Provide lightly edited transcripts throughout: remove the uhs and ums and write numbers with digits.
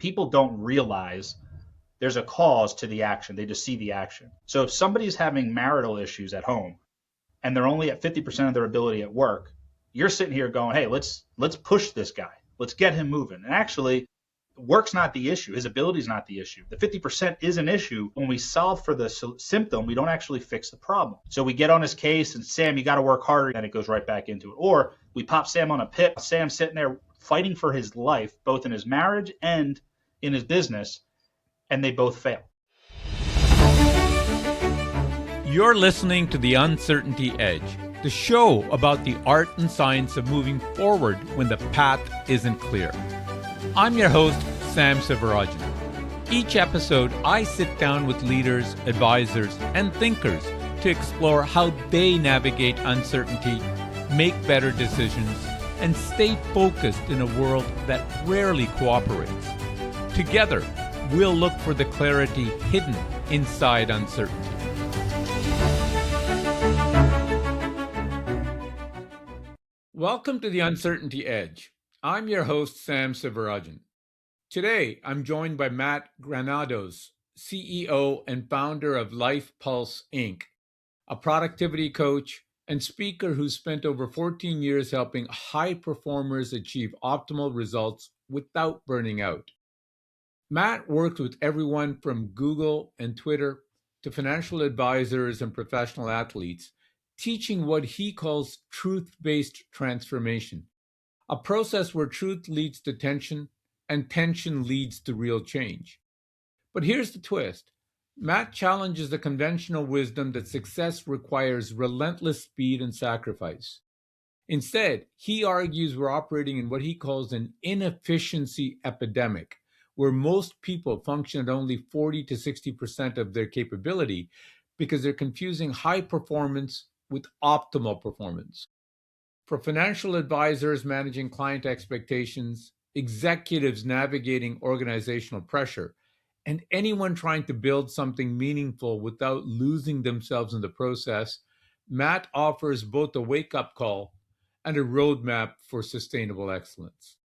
People don't realize there's a cause to the action. They just see the action. So if somebody's having marital issues at home and they're only at 50% of their ability at work, you're sitting here going, hey, let's push this guy. Let's get him moving. And actually, work's not the issue. His ability is not the issue. The 50% is an issue. When we solve for the symptom, we don't actually fix the problem. So we get on his case and Sam, you got to work harder, and it goes right back into it. Or we pop Sam on a pip. Sam's sitting there fighting for his life, both in his marriage and in his business, and they both fail. You're listening to The Uncertainty Edge, the show about the art and science of moving forward when the path isn't clear. I'm your host, Sam Sivarajan. Each episode, I sit down with leaders, advisors, and thinkers to explore how they navigate uncertainty, make better decisions, and stay focused in a world that rarely cooperates. Together, we'll look for the clarity hidden inside uncertainty. Welcome to The Uncertainty Edge. I'm your host, Sam Sivarajan. Today, I'm joined by Matt Granados, CEO and founder of Life Pulse, Inc., a productivity coach and speaker who spent over 14 years helping high performers achieve optimal results without burning out. Matt worked with everyone from Google and Twitter to financial advisors and professional athletes, teaching what he calls truth-based transformation, a process where truth leads to tension and tension leads to real change. But here's the twist. Matt challenges the conventional wisdom that success requires relentless speed and sacrifice. Instead, he argues we're operating in what he calls an inefficiency epidemic, where most people function at only 40 to 60% of their capability because they're confusing high performance with optimal performance. For financial advisors managing client expectations, executives navigating organizational pressure, and anyone trying to build something meaningful without losing themselves in the process, Matt offers both a wake-up call and a roadmap for sustainable excellence.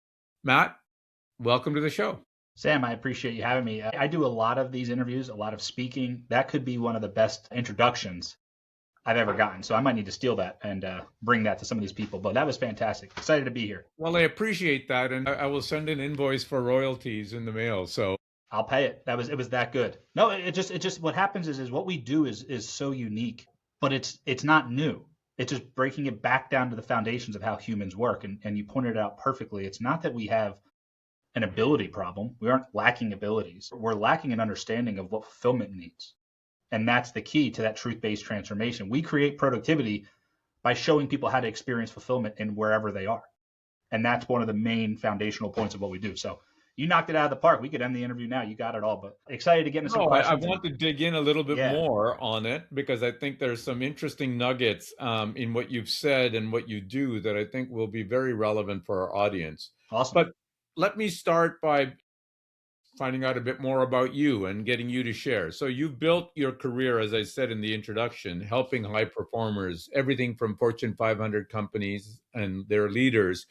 Matt, welcome to the show. Sam, I appreciate you having me. I do a lot of these interviews, a lot of speaking. That could be one of the best introductions I've ever gotten. So I might need to steal that and bring that to some of these people. But that was fantastic. Excited to be here. Well, I appreciate that. And I will send an invoice for royalties in the mail. So I'll pay it. It was that good. No, it just what happens is what we do is so unique, but it's not new. It's just breaking it back down to the foundations of how humans work. And you pointed it out perfectly. It's not that we have an ability problem. We aren't lacking abilities. We're lacking an understanding of what fulfillment needs. And that's the key to that truth-based transformation. We create productivity by showing people how to experience fulfillment in wherever they are. And that's one of the main foundational points of what we do. So you knocked it out of the park. We could end the interview now. You got it all, but excited to get into some questions. I want to dig in a little bit more on it because I think there's some interesting nuggets in what you've said and what you do that I think will be very relevant for our audience. Awesome. But let me start by finding out a bit more about you and getting you to share. So you've built your career, as I said in the introduction, helping high performers, everything from Fortune 500 companies and their leaders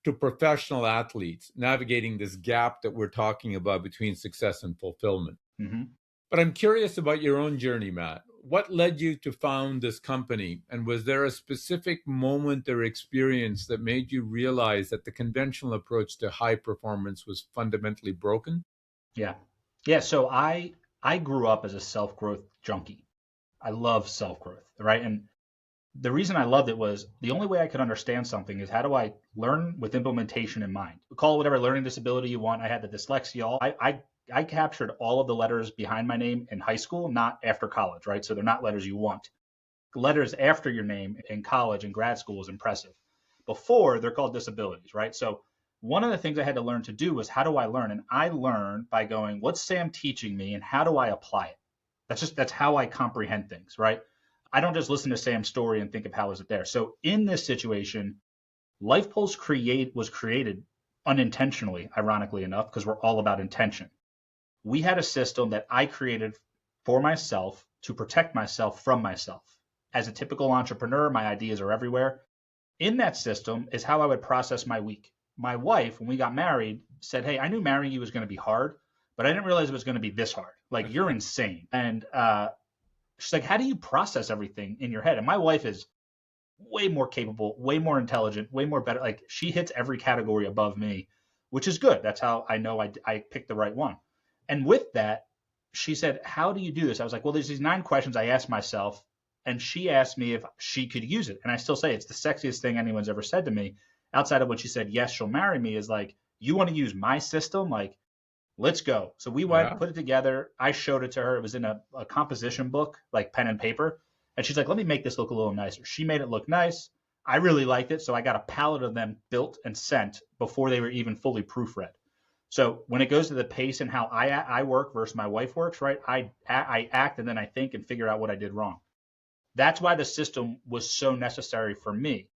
to professional athletes, navigating this gap that we're talking about between success and fulfillment. Mm-hmm. But I'm curious about your own journey, Matt. What led you to found this company? And was there a specific moment or experience that made you realize that the conventional approach to high performance was fundamentally broken? Yeah. So I grew up as a self-growth junkie. I love self-growth, right? And the reason I loved it was the only way I could understand something is how do I learn with implementation in mind? Call it whatever learning disability you want. I had the dyslexia. I captured all of the letters behind my name in high school, not after college, right? So they're not letters you want. Letters after your name in college and grad school is impressive. Before, they're called disabilities, right? So one of the things I had to learn to do was how do I learn? And I learned by going, what's Sam teaching me and how do I apply it? That's how I comprehend things, right? I don't just listen to Sam's story and think of how is it there. So in this situation, Life Pulse was created unintentionally, ironically enough, because we're all about intention. We had a system that I created for myself to protect myself from myself. As a typical entrepreneur, my ideas are everywhere. In that system is how I would process my week. my wife, when we got married, said, "Hey, I knew marrying you was going to be hard, but I didn't realize it was going to be this hard. Like, you're insane." And she's like, "How do you process everything in your head?" And my wife is way more capable, way more intelligent, way more better. Like, she hits every category above me, which is good. That's how I know I picked the right one. And with that, she said, "How do you do this?" I was like, "Well, there's these 9 questions I asked myself." And she asked me if she could use it. And I still say it's the sexiest thing anyone's ever said to me, outside of when she said, "Yes, she'll marry me," is like, "You want to use my system? Like, let's go." So we went, Yeah. put it together. I showed it to her. It was in a composition book, like pen and paper. And she's like, "Let me make this look a little nicer." She made it look nice. I really liked it. So I got a pallet of them built and sent before they were even fully proofread. So when it goes to the pace and how I work versus my wife works, right? I act and then I think and figure out what I did wrong. That's why the system was so necessary for me.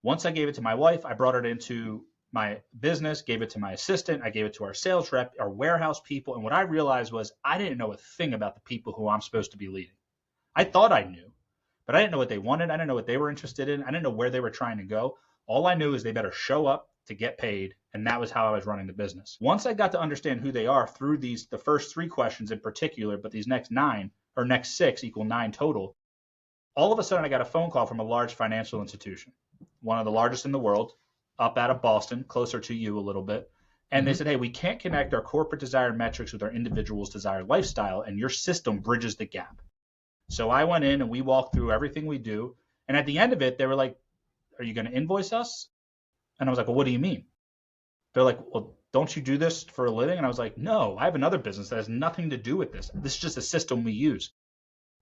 Once I gave it to my wife, I brought it into my business, gave it to my assistant, I gave it to our sales rep, our warehouse people. And what I realized was I didn't know a thing about the people who I'm supposed to be leading. I thought I knew, but I didn't know what they wanted. I didn't know what they were interested in. I didn't know where they were trying to go. All I knew is they better show up to get paid. And that was how I was running the business. Once I got to understand who they are through the first 3 questions in particular, but these next 9 or next 6 equal 9 total, all of a sudden I got a phone call from a large financial institution, one of the largest in the world, up out of Boston, closer to you a little bit. And they said, "Hey, we can't connect our corporate desired metrics with our individual's desired lifestyle, and your system bridges the gap." So I went in and we walked through everything we do. And at the end of it, they were like, "Are you going to invoice us?" And I was like, "Well, what do you mean?" They're like, "Well, don't you do this for a living?" And I was like, "No, I have another business that has nothing to do with this. This is just a system we use."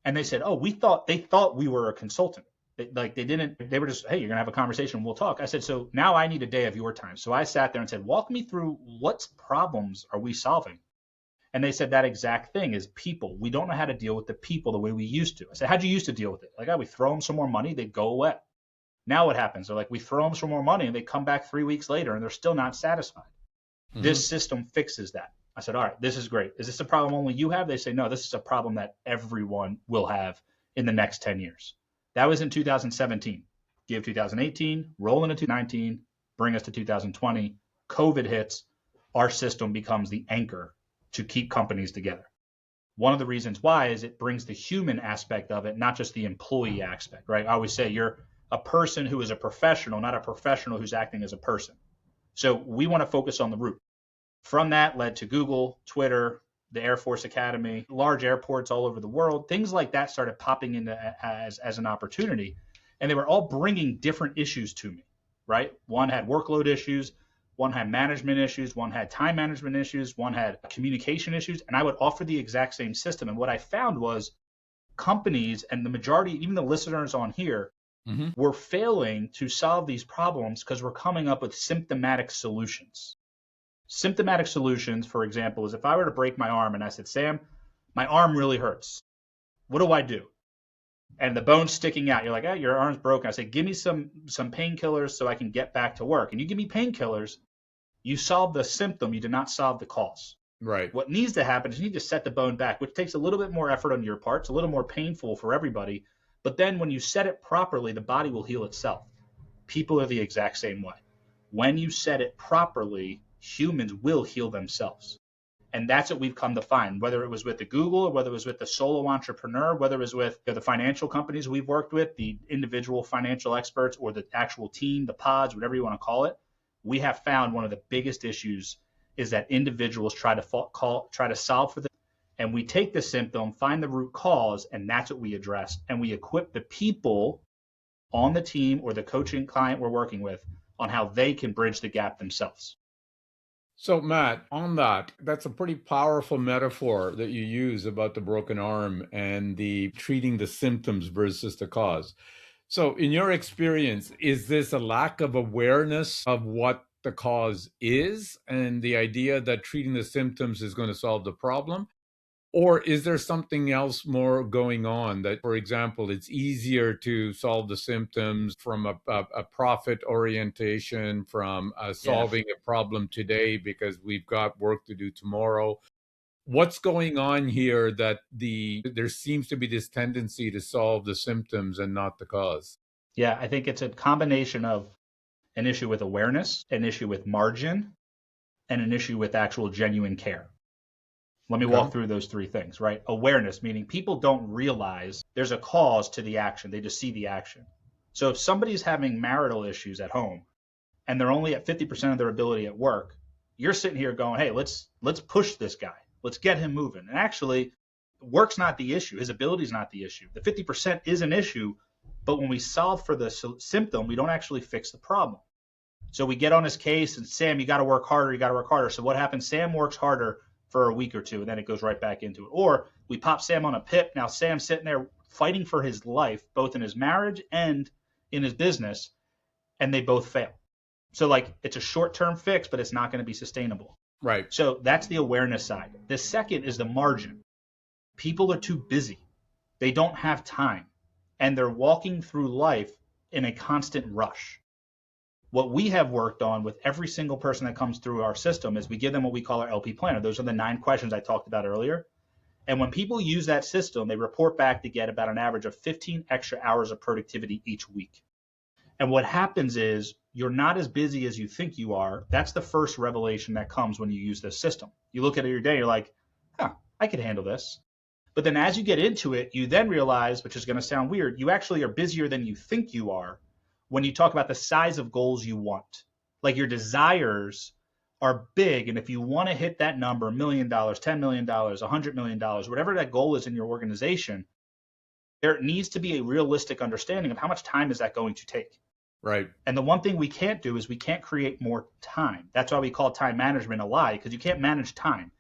And they said, "Oh, they thought we were a consultant. They were just, hey, you're going to have a conversation. We'll talk." I said, "So now I need a day of your time." So I sat there and said, "Walk me through what problems are we solving?" And they said that exact thing is people. We don't know how to deal with the people the way we used to. I said, "How'd you used to deal with it?" Like, "Oh, we throw them some more money, they'd go away." Now what happens? They're like, "We throw them some more money and they come back 3 weeks later and they're still not satisfied." This system fixes that. I said, "All right, this is great. Is this a problem only you have?" They say, "No, this is a problem that everyone will have in the next 10 years. That was in 2017. Give 2018, roll into 2019, bring us to 2020. COVID hits. Our system becomes the anchor to keep companies together. One of the reasons why is it brings the human aspect of it, not just the employee aspect, right? I always say you're a person who is a professional, not a professional who's acting as a person. So we want to focus on the root. From that led to Google, Twitter, the Air Force Academy, large airports all over the world. Things like that started popping into as an opportunity. And they were all bringing different issues to me, right? One had workload issues, one had management issues, one had time management issues, one had communication issues. And I would offer the exact same system. And what I found was companies and the majority, even the listeners on here, were failing to solve these problems because we're coming up with symptomatic solutions. Symptomatic solutions, for example, is if I were to break my arm and I said, "Sam, my arm really hurts. What do I do?" And the bone's sticking out. You're like, "Oh, your arm's broken." I say, "Give me some painkillers so I can get back to work." And you give me painkillers, you solve the symptom, you did not solve the cause. Right. What needs to happen is you need to set the bone back, which takes a little bit more effort on your part. It's a little more painful for everybody. But then when you set it properly, the body will heal itself. People are the exact same way. When you set it properly, humans will heal themselves. And that's what we've come to find, whether it was with the Google or whether it was with the solo entrepreneur, whether it was with the financial companies we've worked with, the individual financial experts, or the actual team, the pods, whatever you want to call it. We have found one of the biggest issues is that individuals try to solve for them. And we take the symptom, find the root cause, and that's what we address. And we equip the people on the team or the coaching client we're working with on how they can bridge the gap themselves. So, Matt, on that, that's a pretty powerful metaphor that you use about the broken arm and the treating the symptoms versus the cause. So, in your experience, is this a lack of awareness of what the cause is and the idea that treating the symptoms is going to solve the problem? Or is there something else more going on that, for example, it's easier to solve the symptoms from a profit orientation, from Yeah. solving a problem today because we've got work to do tomorrow? What's going on here that there seems to be this tendency to solve the symptoms and not the cause? Yeah, I think it's a combination of an issue with awareness, an issue with margin, and an issue with actual genuine care. Let me Okay. walk through those three things, right? Awareness, meaning people don't realize there's a cause to the action. They just see the action. So if somebody's having marital issues at home and they're only at 50% of their ability at work, you're sitting here going, hey, let's push this guy. Let's get him moving. And actually, work's not the issue. His ability is not the issue. The 50% is an issue, but when we solve for the symptom, we don't actually fix the problem. So we get on his case and Sam, you got to work harder. You got to work harder. So what happens? Sam works harder for a week or two, and then it goes right back into it. Or we pop Sam on a PIP. Now Sam's sitting there fighting for his life, both in his marriage and in his business, and they both fail. So like it's a short-term fix, but it's not going to be sustainable. Right. So that's the awareness side. The second is the margin. People are too busy. They don't have time, and they're walking through life in a constant rush. What we have worked on with every single person that comes through our system is we give them what we call our LP planner. Those are the 9 questions I talked about earlier. And when people use that system, they report back to get about an average of 15 extra hours of productivity each week. And what happens is you're not as busy as you think you are. That's the first revelation that comes when you use this system. You look at it your day, you're like, I could handle this. But then as you get into it, you then realize, which is going to sound weird, you actually are busier than you think you are when you talk about the size of goals you want. Like your desires are big. And if you want to hit that number, $1 million, $10 million, $100 million, whatever that goal is in your organization, there needs to be a realistic understanding of how much time is that going to take. Right. And the one thing we can't do is we can't create more time. That's why we call time management a lie, because you can't manage time.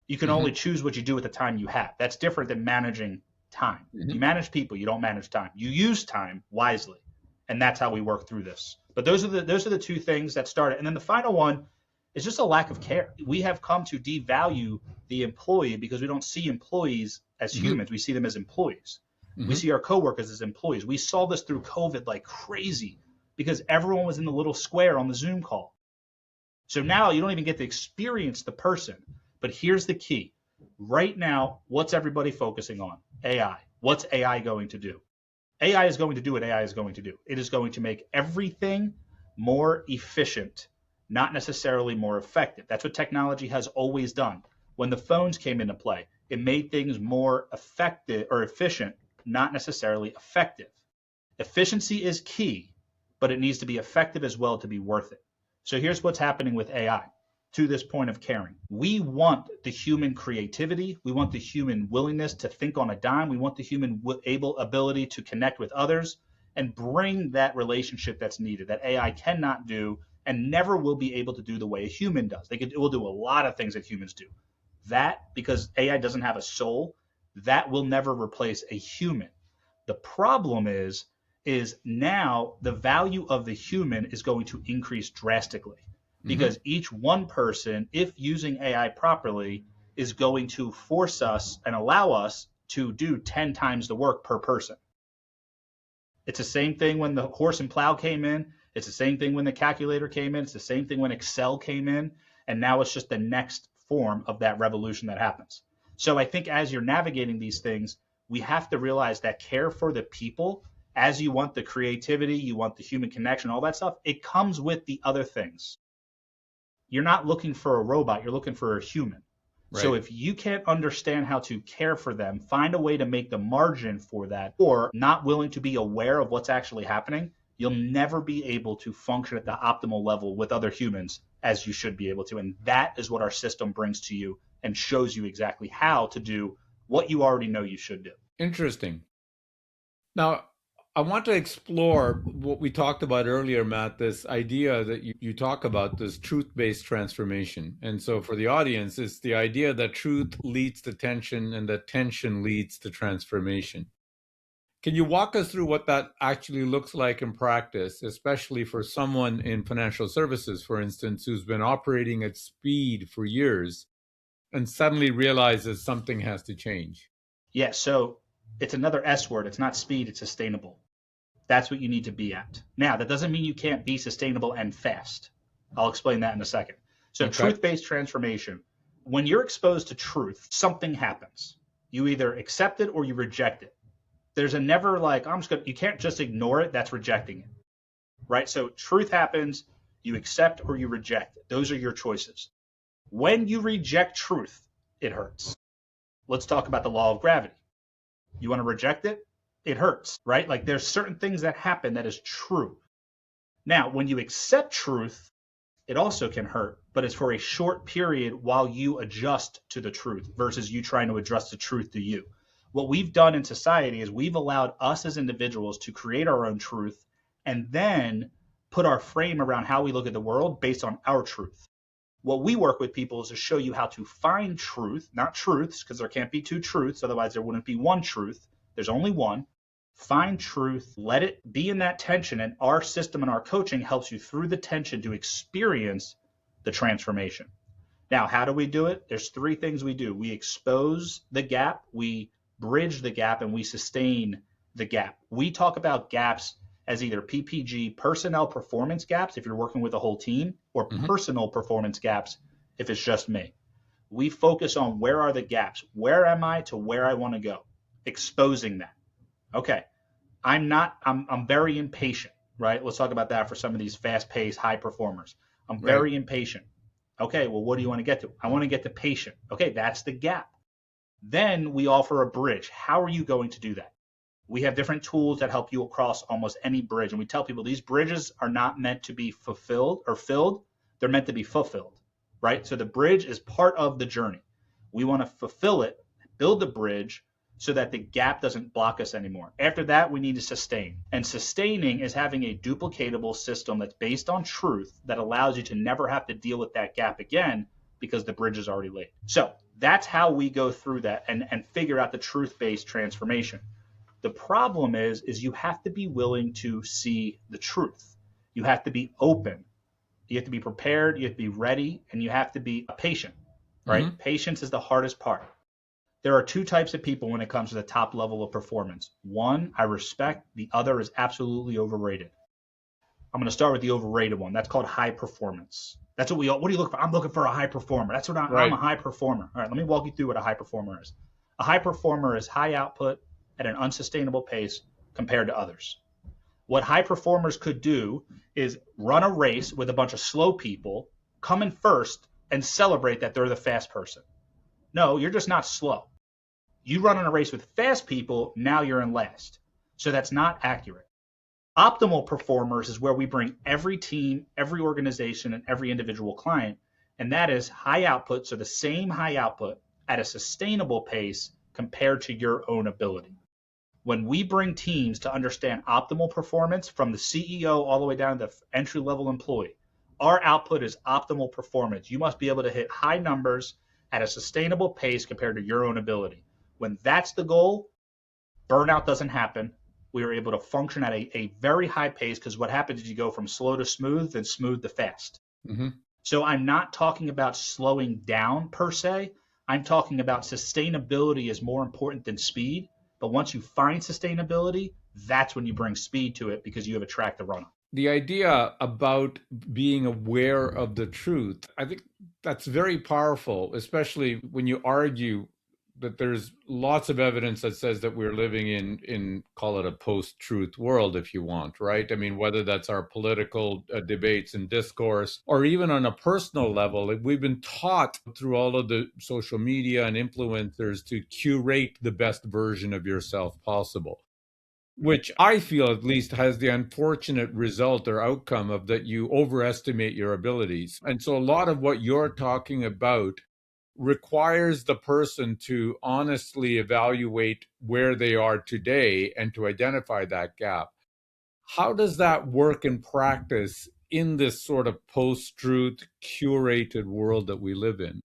You can only choose what you do with the time you have. That's different than managing time. You manage people, you don't manage time. You use time wisely. And that's how we work through this. But those are the 2 things that started. And then the final one is just a lack of care. We have come to devalue the employee because we don't see employees as humans. We see them as employees. We see our coworkers as employees. We saw this through COVID like crazy because everyone was in the little square on the Zoom call. So now you don't even get to experience the person. But here's the key. Right now, what's everybody focusing on? AI. What's AI going to do? AI is going to do what AI is going to do. It is going to make everything more efficient, not necessarily more effective. That's what technology has always done. When the phones came into play, it made things more effective or efficient, not necessarily effective. Efficiency is key, but it needs to be effective as well to be worth it. So here's what's happening with AI to this point of caring. We want the human creativity. We want the human willingness to think on a dime. We want the human ability to connect with others and bring that relationship that's needed that AI cannot do and never will be able to do the way a human does. It will do a lot of things that humans do. That, because AI doesn't have a soul, that will never replace a human. The problem is now the value of the human is going to increase drastically because each one person, if using AI properly, is going to force us and allow us to do 10 times the work per person. It's the same thing when the horse and plow came in. It's the same thing when the calculator came in. It's the same thing when Excel came in. And now it's just the next form of that revolution that happens. So I think as you're navigating these things, we have to realize that care for the people, as you want the creativity, you want the human connection, all that stuff, it comes with the other things. You're not looking for a robot, you're looking for a human. Right. So if you can't understand how to care for them, find a way to make the margin for that, or not willing to be aware of what's actually happening, you'll never be able to function at the optimal level with other humans as you should be able to. And that is what our system brings to you and shows you exactly how to do what you already know you should do. Interesting. Now, I want to explore what we talked about earlier, Matt, this idea that you talk about, this truth-based transformation. And so for the audience, it's the idea that truth leads to tension and that tension leads to transformation. Can you walk us through what that actually looks like in practice, especially for someone in financial services, for instance, who's been operating at speed for years and suddenly realizes something has to change? Yeah, so it's another S word. It's not speed, it's sustainable. That's what you need to be at. Now, that doesn't mean you can't be sustainable and fast. I'll explain that in a second. So truth-based transformation, when you're exposed to truth, something happens. You either accept it or you reject it. There's a never like, you can't just ignore it. That's rejecting it. right? So truth happens, you accept or you reject. Those are your choices. When you reject truth, it hurts. Let's talk about the law of gravity. You want to reject it? It hurts, right? Like there's certain things that happen that is true. Now, when you accept truth, it also can hurt, but it's for a short period while you adjust to the truth versus you trying to adjust the truth to you. What we've done in society is we've allowed us as individuals to create our own truth and then put our frame around how we look at the world based on our truth. What we work with people is to show you how to find truth, not truths, because there can't be two truths. Otherwise, there wouldn't be one truth. There's only one. Find truth, let it be in that tension. And our system and our coaching helps you through the tension to experience the transformation. Now, how do we do it? There's three things we do. We expose the gap, we bridge the gap, and we sustain the gap. We talk about gaps as either PPG, personnel performance gaps, if you're working with a whole team, or personal performance gaps, if it's just me. We focus on where are the gaps? Where am I to where I want to go? Exposing that. Okay, I'm very impatient, right? Let's talk about that for some of these fast-paced, high performers. I'm very impatient. Okay, well, what do you want to get to? I want to get to patient. Okay, that's the gap. Then we offer a bridge. How are you going to do that? We have different tools that help you across almost any bridge. And we tell people these bridges are not meant to be fulfilled or filled. They're meant to be fulfilled, right? So the bridge is part of the journey. We want to fulfill it, build the bridge so that the gap doesn't block us anymore. After that, we need to sustain. And sustaining is having a duplicatable system that's based on truth that allows you to never have to deal with that gap again because the bridge is already laid. So that's how we go through that and figure out the truth-based transformation. The problem is you have to be willing to see the truth. You have to be open. You have to be prepared. You have to be ready, and you have to be patient, right? Patience is the hardest part. There are two types of people when it comes to the top level of performance. One, I respect. The other is absolutely overrated. I'm going to start with the overrated one. That's called high performance. That's what do you look for? I'm looking for a high performer. That's what I'm a high performer. All right, let me walk you through what a high performer is. A high performer is high output at an unsustainable pace compared to others. What high performers could do is run a race with a bunch of slow people, come in first, and celebrate that they're the fast person. No, you're just not slow. You run in a race with fast people, now you're in last. So that's not accurate. Optimal performers is where we bring every team, every organization, and every individual client, and that is high output, so the same high output at a sustainable pace compared to your own ability. When we bring teams to understand optimal performance from the CEO all the way down to the entry-level employee, our output is optimal performance. You must be able to hit high numbers at a sustainable pace compared to your own ability. When that's the goal, burnout doesn't happen. We are able to function at a very high pace because what happens is you go from slow to smooth, then smooth to fast. So I'm not talking about slowing down per se. I'm talking about sustainability is more important than speed. But once you find sustainability, that's when you bring speed to it because you have a track to run on. The idea about being aware of the truth, I think that's very powerful, especially when you argue that there's lots of evidence that says that we're living in call it a post-truth world, if you want, right? I mean, whether that's our political debates and discourse, or even on a personal level, we've been taught through all of the social media and influencers to curate the best version of yourself possible, which I feel at least has the unfortunate result or outcome of that you overestimate your abilities. And so a lot of what you're talking about requires the person to honestly evaluate where they are today and to identify that gap. How does that work in practice in this sort of post-truth curated world that we live in?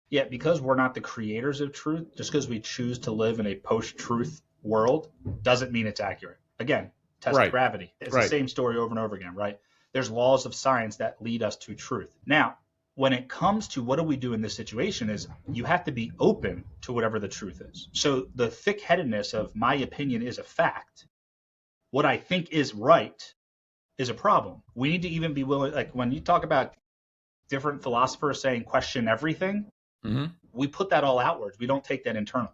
Yeah, because we're not the creators of truth, just because we choose to live in a post-truth world doesn't mean it's accurate. Again, test of gravity. It's the same story over and over again, right? There's laws of science that lead us to truth. Now, when it comes to what do we do in this situation is you have to be open to whatever the truth is. So the thick-headedness of my opinion is a fact. What I think is right is a problem. We need to even be willing, like when you talk about different philosophers saying question everything, we put that all outwards. We don't take that internal.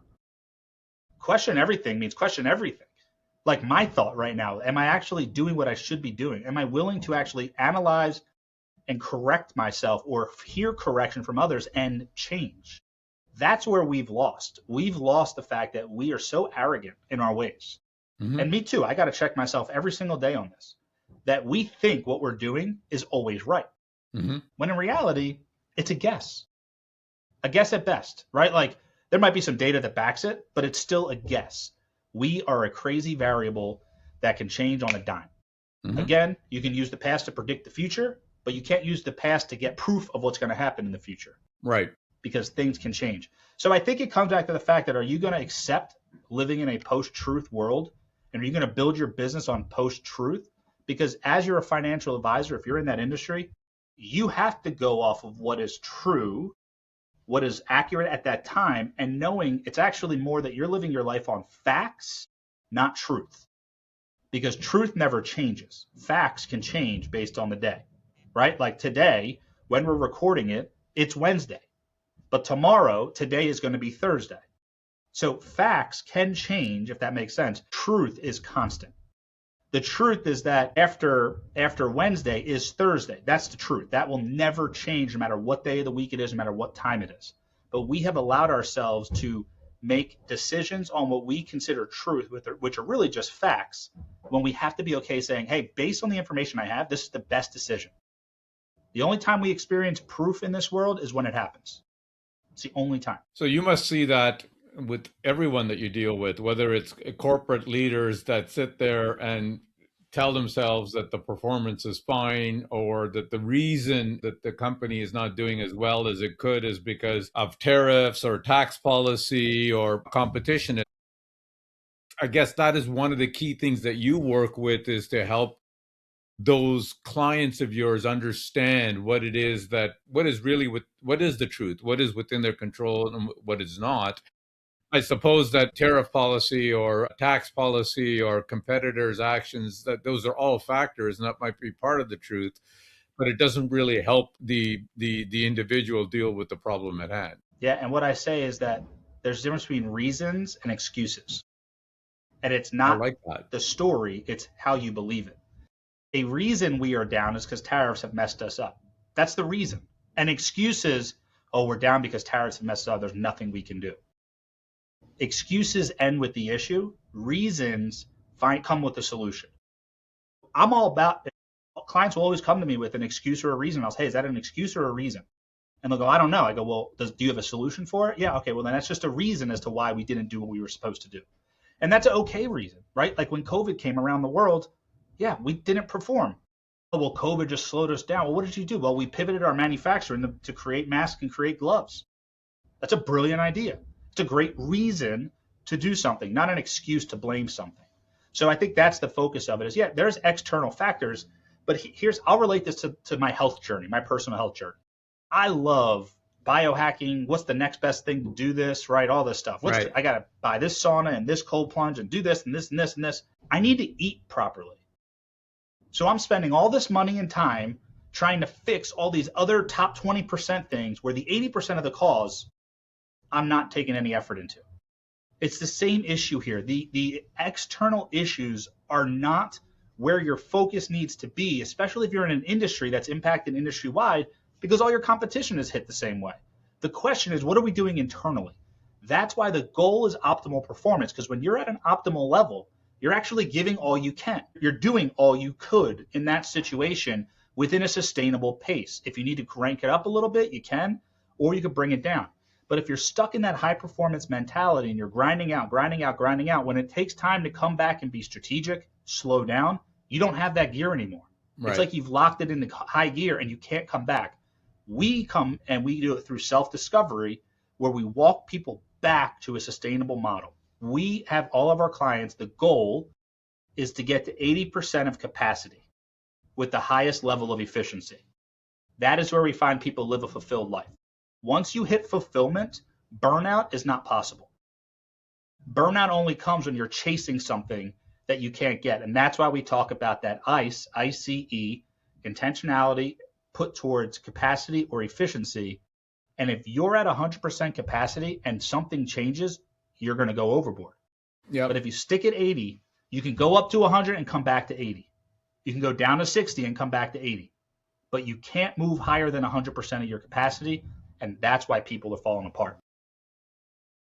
Question everything means question everything. like my thought right now, am I actually doing what I should be doing? Am I willing to actually analyze and correct myself or hear correction from others and change? That's where we've lost. We've lost the fact that we are so arrogant in our ways. Mm-hmm. And me too. I got to check myself every single day on this, that we think what we're doing is always right. Mm-hmm. When in reality, it's a guess at best, right? Like there might be some data that backs it, but it's still a guess. We are a crazy variable that can change on a dime. Mm-hmm. Again, you can use the past to predict the future, but you can't use the past to get proof of what's going to happen in the future. Right. Because things can change. So I think it comes back to the fact that, are you going to accept living in a post-truth world? And are you going to build your business on post-truth? Because as you're a financial advisor, if you're in that industry, you have to go off of what is true, what is accurate at that time, and knowing it's actually more that you're living your life on facts, not truth. Because truth never changes. Facts can change based on the day, right? Like today, when we're recording it, it's Wednesday. But tomorrow, today is going to be Thursday. So facts can change, if that makes sense. Truth is constant. The truth is that after Wednesday is Thursday. That's the truth. That will never change no matter what day of the week it is, no matter what time it is. But we have allowed ourselves to make decisions on what we consider truth, which are really just facts, when we have to be okay saying, hey, based on the information I have, this is the best decision. The only time we experience proof in this world is when it happens. It's the only time. So you must see that with everyone that you deal with, whether it's corporate leaders that sit there and tell themselves that the performance is fine, or that the reason that the company is not doing as well as it could is because of tariffs or tax policy or competition. I guess that is one of the key things that you work with, is to help those clients of yours understand what it is what is the truth, what is within their control and what is not. I suppose that tariff policy or tax policy or competitors' actions, that those are all factors, and that might be part of the truth, but it doesn't really help the individual deal with the problem at hand. Yeah, and what I say is that there's a difference between reasons and excuses. And it's I not like that. the story, it's how you believe it. A reason we are down is because tariffs have messed us up. That's the reason. And excuses, oh, we're down because tariffs have messed us up, there's nothing we can do. Excuses end with the issue. Reasons come with the solution. I'm all about, clients will always come to me with an excuse or a reason. I'll say, hey, is that an excuse or a reason? And they'll go, I don't know. I go, well, do you have a solution for it? Yeah, okay, well, then that's just a reason as to why we didn't do what we were supposed to do. And that's an okay reason, right? Like when COVID came around the world, yeah, we didn't perform. Oh, well, COVID just slowed us down. Well, what did you do? Well, we pivoted our manufacturing to create masks and create gloves. That's a brilliant idea. It's a great reason to do something, not an excuse to blame something. So I think that's the focus of it is, yeah, there's external factors, but I'll relate this to my health journey, my personal health journey. I love biohacking. What's the next best thing to do this, right? All this stuff. Right. I got to buy this sauna and this cold plunge and do this and this and this and this. I need to eat properly. So I'm spending all this money and time trying to fix all these other top 20% things where the 80% of the cause I'm not taking any effort into. It's the same issue here. The external issues are not where your focus needs to be, especially if you're in an industry that's impacted industry-wide, because all your competition is hit the same way. The question is, what are we doing internally? That's why the goal is optimal performance, because when you're at an optimal level, you're actually giving all you can. You're doing all you could in that situation within a sustainable pace. If you need to crank it up a little bit, you can, or you could bring it down. But if you're stuck in that high performance mentality and you're grinding out, when it takes time to come back and be strategic, slow down, you don't have that gear anymore. Right. It's like you've locked it into high gear and you can't come back. We come and we do it through self-discovery, where we walk people back to a sustainable model. We have all of our clients, the goal is to get to 80% of capacity with the highest level of efficiency. That is where we find people live a fulfilled life. Once you hit fulfillment, burnout is not possible. Burnout only comes when you're chasing something that you can't get. And that's why we talk about that ICE, I-C-E, intentionality put towards capacity or efficiency. And if you're at 100% capacity and something changes, you're going to go overboard. Yep. But if you stick at 80, You can go up to 100 and come back to 80. You can go down to 60 and come back to 80. But you can't move higher than 100% of your capacity. And that's why people are falling apart.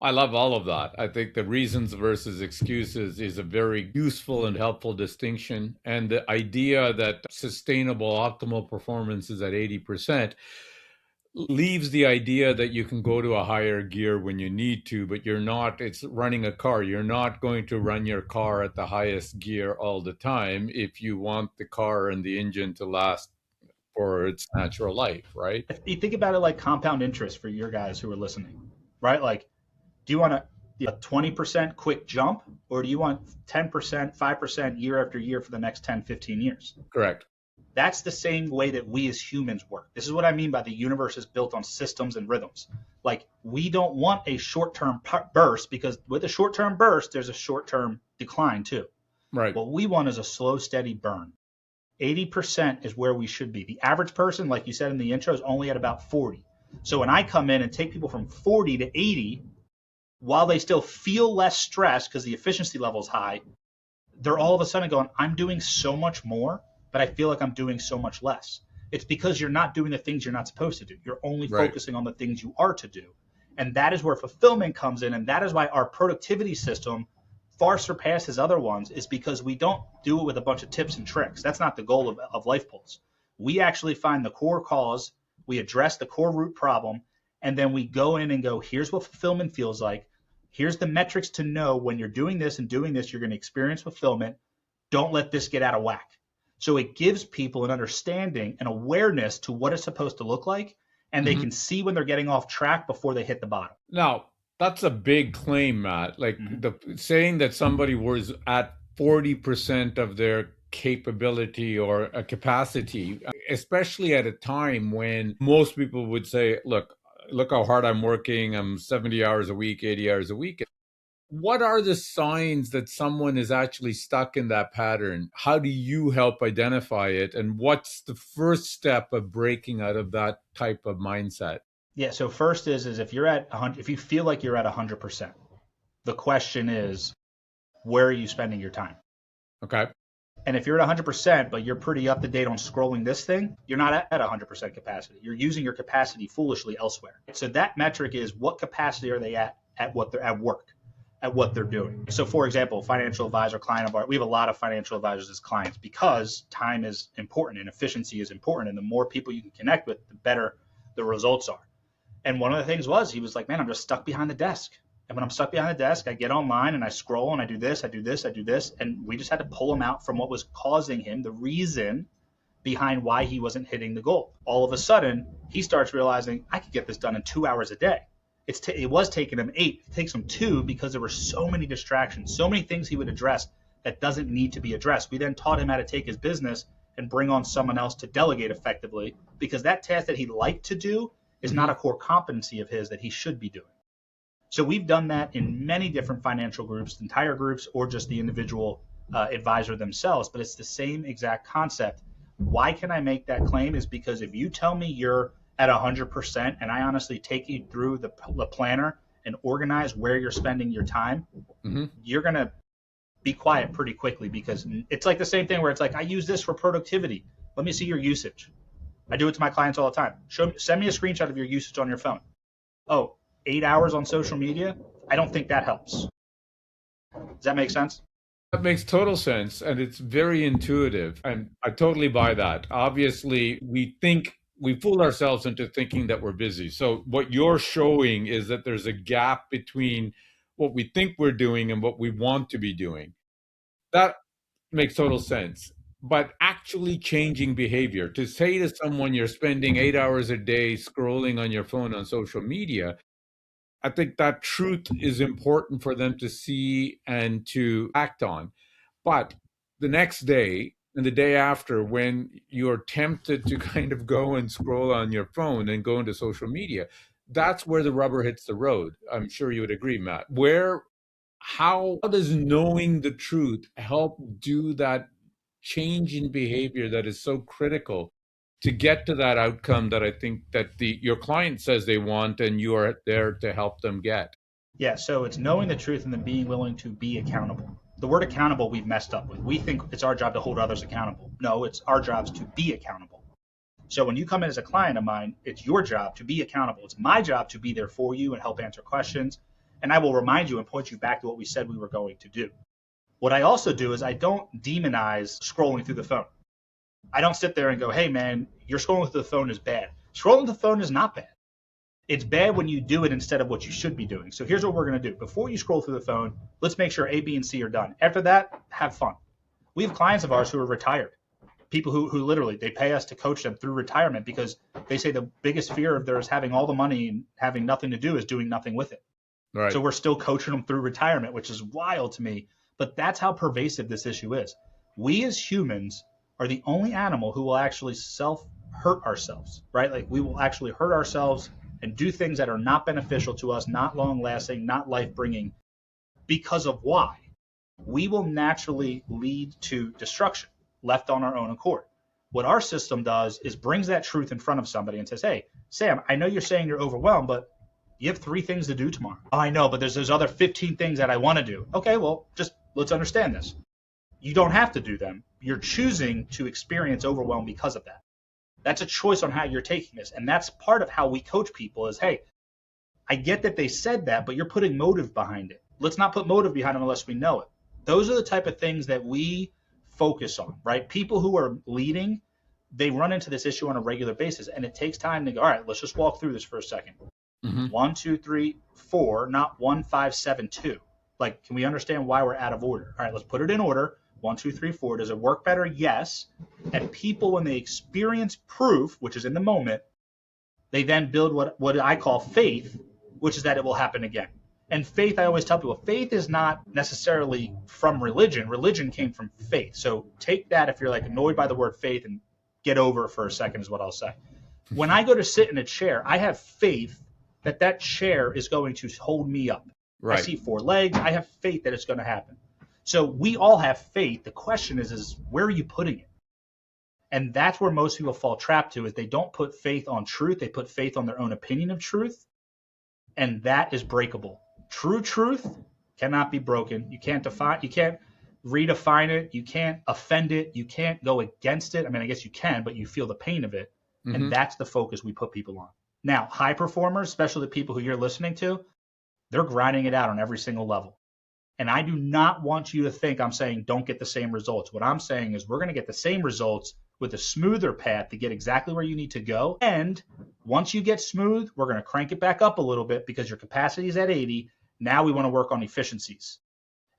I love all of that. I think the reasons versus excuses is a very useful and helpful distinction. And the idea that sustainable, optimal performance is at 80% leaves the idea that you can go to a higher gear when you need to, but you're not. It's running a car. You're not going to run your car at the highest gear all the time if you want the car and the engine to last for its natural life, right? If you think about it like compound interest for your guys who are listening, right? Like, do you want a 20% quick jump, or do you want 10%, 5% year after year for the next 10, 15 years? Correct. That's the same way that we as humans work. This is what I mean by the universe is built on systems and rhythms. Like, we don't want a short-term burst, because with a short-term burst, there's a short-term decline too. Right. What we want is a slow, steady burn. 80% is where we should be. The average person, like you said in the intro, is only at about 40. So when I come in and take people from 40 to 80, while they still feel less stressed because the efficiency level is high, they're all of a sudden going, I'm doing so much more, but I feel like I'm doing so much less. It's because you're not doing the things you're not supposed to do. You're only focusing on the things you are to do. And that is where fulfillment comes in. And that is why our productivity system far surpasses other ones, is because we don't do it with a bunch of tips and tricks. That's not the goal of Life Pulse. We actually find the core cause, we address the core root problem, and then we go in and go, here's what fulfillment feels like. Here's the metrics to know when you're doing this and doing this, you're going to experience fulfillment. Don't let this get out of whack. So it gives people an understanding, an awareness to what it's supposed to look like, and they can see when they're getting off track before they hit the bottom. Now, that's a big claim, Matt. Like the saying that somebody was at 40% of their capability or a capacity, especially at a time when most people would say, look how hard I'm working. I'm 70 hours a week, 80 hours a week. What are the signs that someone is actually stuck in that pattern? How do you help identify it? And what's the first step of breaking out of that type of mindset? Yeah. So first is if you're at 100, if you feel like you're at 100%, the question is, where are you spending your time? Okay. And if you're at 100%, but you're pretty up to date on scrolling this thing, you're not at 100% capacity. You're using your capacity foolishly elsewhere. So that metric is, what capacity are they at what they're at work, at what they're doing. So for example, financial advisor, client of ours, we have a lot of financial advisors as clients because time is important and efficiency is important. And the more people you can connect with, the better the results are. And one of the things was, he was like, man, I'm just stuck behind the desk. And when I'm stuck behind the desk, I get online and I scroll and I do this, I do this, I do this. And we just had to pull him out from what was causing him, the reason behind why he wasn't hitting the goal. All of a sudden, he starts realizing, I could get this done in 2 hours a day. It was taking him 8. It takes him 2 because there were so many distractions, so many things he would address that doesn't need to be addressed. We then taught him how to take his business and bring on someone else to delegate effectively, because that task that he liked to do is not a core competency of his that he should be doing. So we've done that in many different financial groups, entire groups, or just the individual advisor themselves. But it's the same exact concept. Why can I make that claim? Is because if you tell me you're at 100%, and I honestly take you through the planner and organize where you're spending your time, you're going to be quiet pretty quickly, because it's like the same thing where it's like, I use this for productivity. Let me see your usage. I do it to my clients all the time. Send me a screenshot of your usage on your phone. Oh, 8 hours on social media? I don't think that helps. Does that make sense? That makes total sense. And it's very intuitive. And I totally buy that. Obviously, we fool ourselves into thinking that we're busy. So what you're showing is that there's a gap between what we think we're doing and what we want to be doing. That makes total sense. But actually changing behavior, to say to someone you're spending 8 hours a day scrolling on your phone on social media, I think that truth is important for them to see and to act on. But the next day and the day after, when you're tempted to kind of go and scroll on your phone and go into social media, that's where the rubber hits the road. I'm sure you would agree, Matt. How does knowing the truth help do that change in behavior that is so critical to get to that outcome that I think that your client says they want, and you are there to help them get? Yeah, so it's knowing the truth and then being willing to be accountable. The word accountable we've messed up with. We think it's our job to hold others accountable. No, it's our jobs to be accountable. So when you come in as a client of mine, it's your job to be accountable. It's my job to be there for you and help answer questions. And I will remind you and point you back to what we said we were going to do. What I also do is I don't demonize scrolling through the phone. I don't sit there and go, hey, man, your scrolling through the phone is bad. Scrolling through the phone is not bad. It's bad when you do it instead of what you should be doing. So here's what we're going to do. Before you scroll through the phone, let's make sure A, B, and C are done. After that, have fun. We have clients of ours who are retired. People who literally, they pay us to coach them through retirement because they say the biggest fear of theirs having all the money and having nothing to do is doing nothing with it. Right. So we're still coaching them through retirement, which is wild to me. But that's how pervasive this issue is. We as humans are the only animal who will actually self-hurt ourselves, right? Like we will actually hurt ourselves and do things that are not beneficial to us, not long-lasting, not life-bringing, because of why? We will naturally lead to destruction, left on our own accord. What our system does is brings that truth in front of somebody and says, hey, Sam, I know you're saying you're overwhelmed, but you have 3 things to do tomorrow. Oh, I know, but there's those other 15 things that I want to do. Okay, well, just let's understand this. You don't have to do them. You're choosing to experience overwhelm because of that. That's a choice on how you're taking this. And that's part of how we coach people is, hey, I get that they said that, but you're putting motive behind it. Let's not put motive behind it unless we know it. Those are the type of things that we focus on, right? People who are leading, they run into this issue on a regular basis. And it takes time to go, all right, let's just walk through this for a second. 1, 2, 3, 4, not 1, 5, 7, 2. Like, can we understand why we're out of order? All right, let's put it in order. 1, 2, 3, 4. Does it work better? Yes. And people, when they experience proof, which is in the moment, they then build what I call faith, which is that it will happen again. And faith, I always tell people, faith is not necessarily from religion. Religion came from faith. So take that if you're like annoyed by the word faith and get over it for a second is what I'll say. When I go to sit in a chair, I have faith that chair is going to hold me up. Right. I see 4 legs. I have faith that it's going to happen. So we all have faith. The question is where are you putting it? And that's where most people fall trapped to is they don't put faith on truth. They put faith on their own opinion of truth. And that is breakable. True truth cannot be broken. You can't redefine it. You can't offend it. You can't go against it. I mean, I guess you can, but you feel the pain of it. Mm-hmm. And that's the focus we put people on. Now, high performers, especially the people who you're listening to, they're grinding it out on every single level. And I do not want you to think I'm saying don't get the same results. What I'm saying is we're going to get the same results with a smoother path to get exactly where you need to go. And once you get smooth, we're going to crank it back up a little bit because your capacity is at 80. Now we want to work on efficiencies.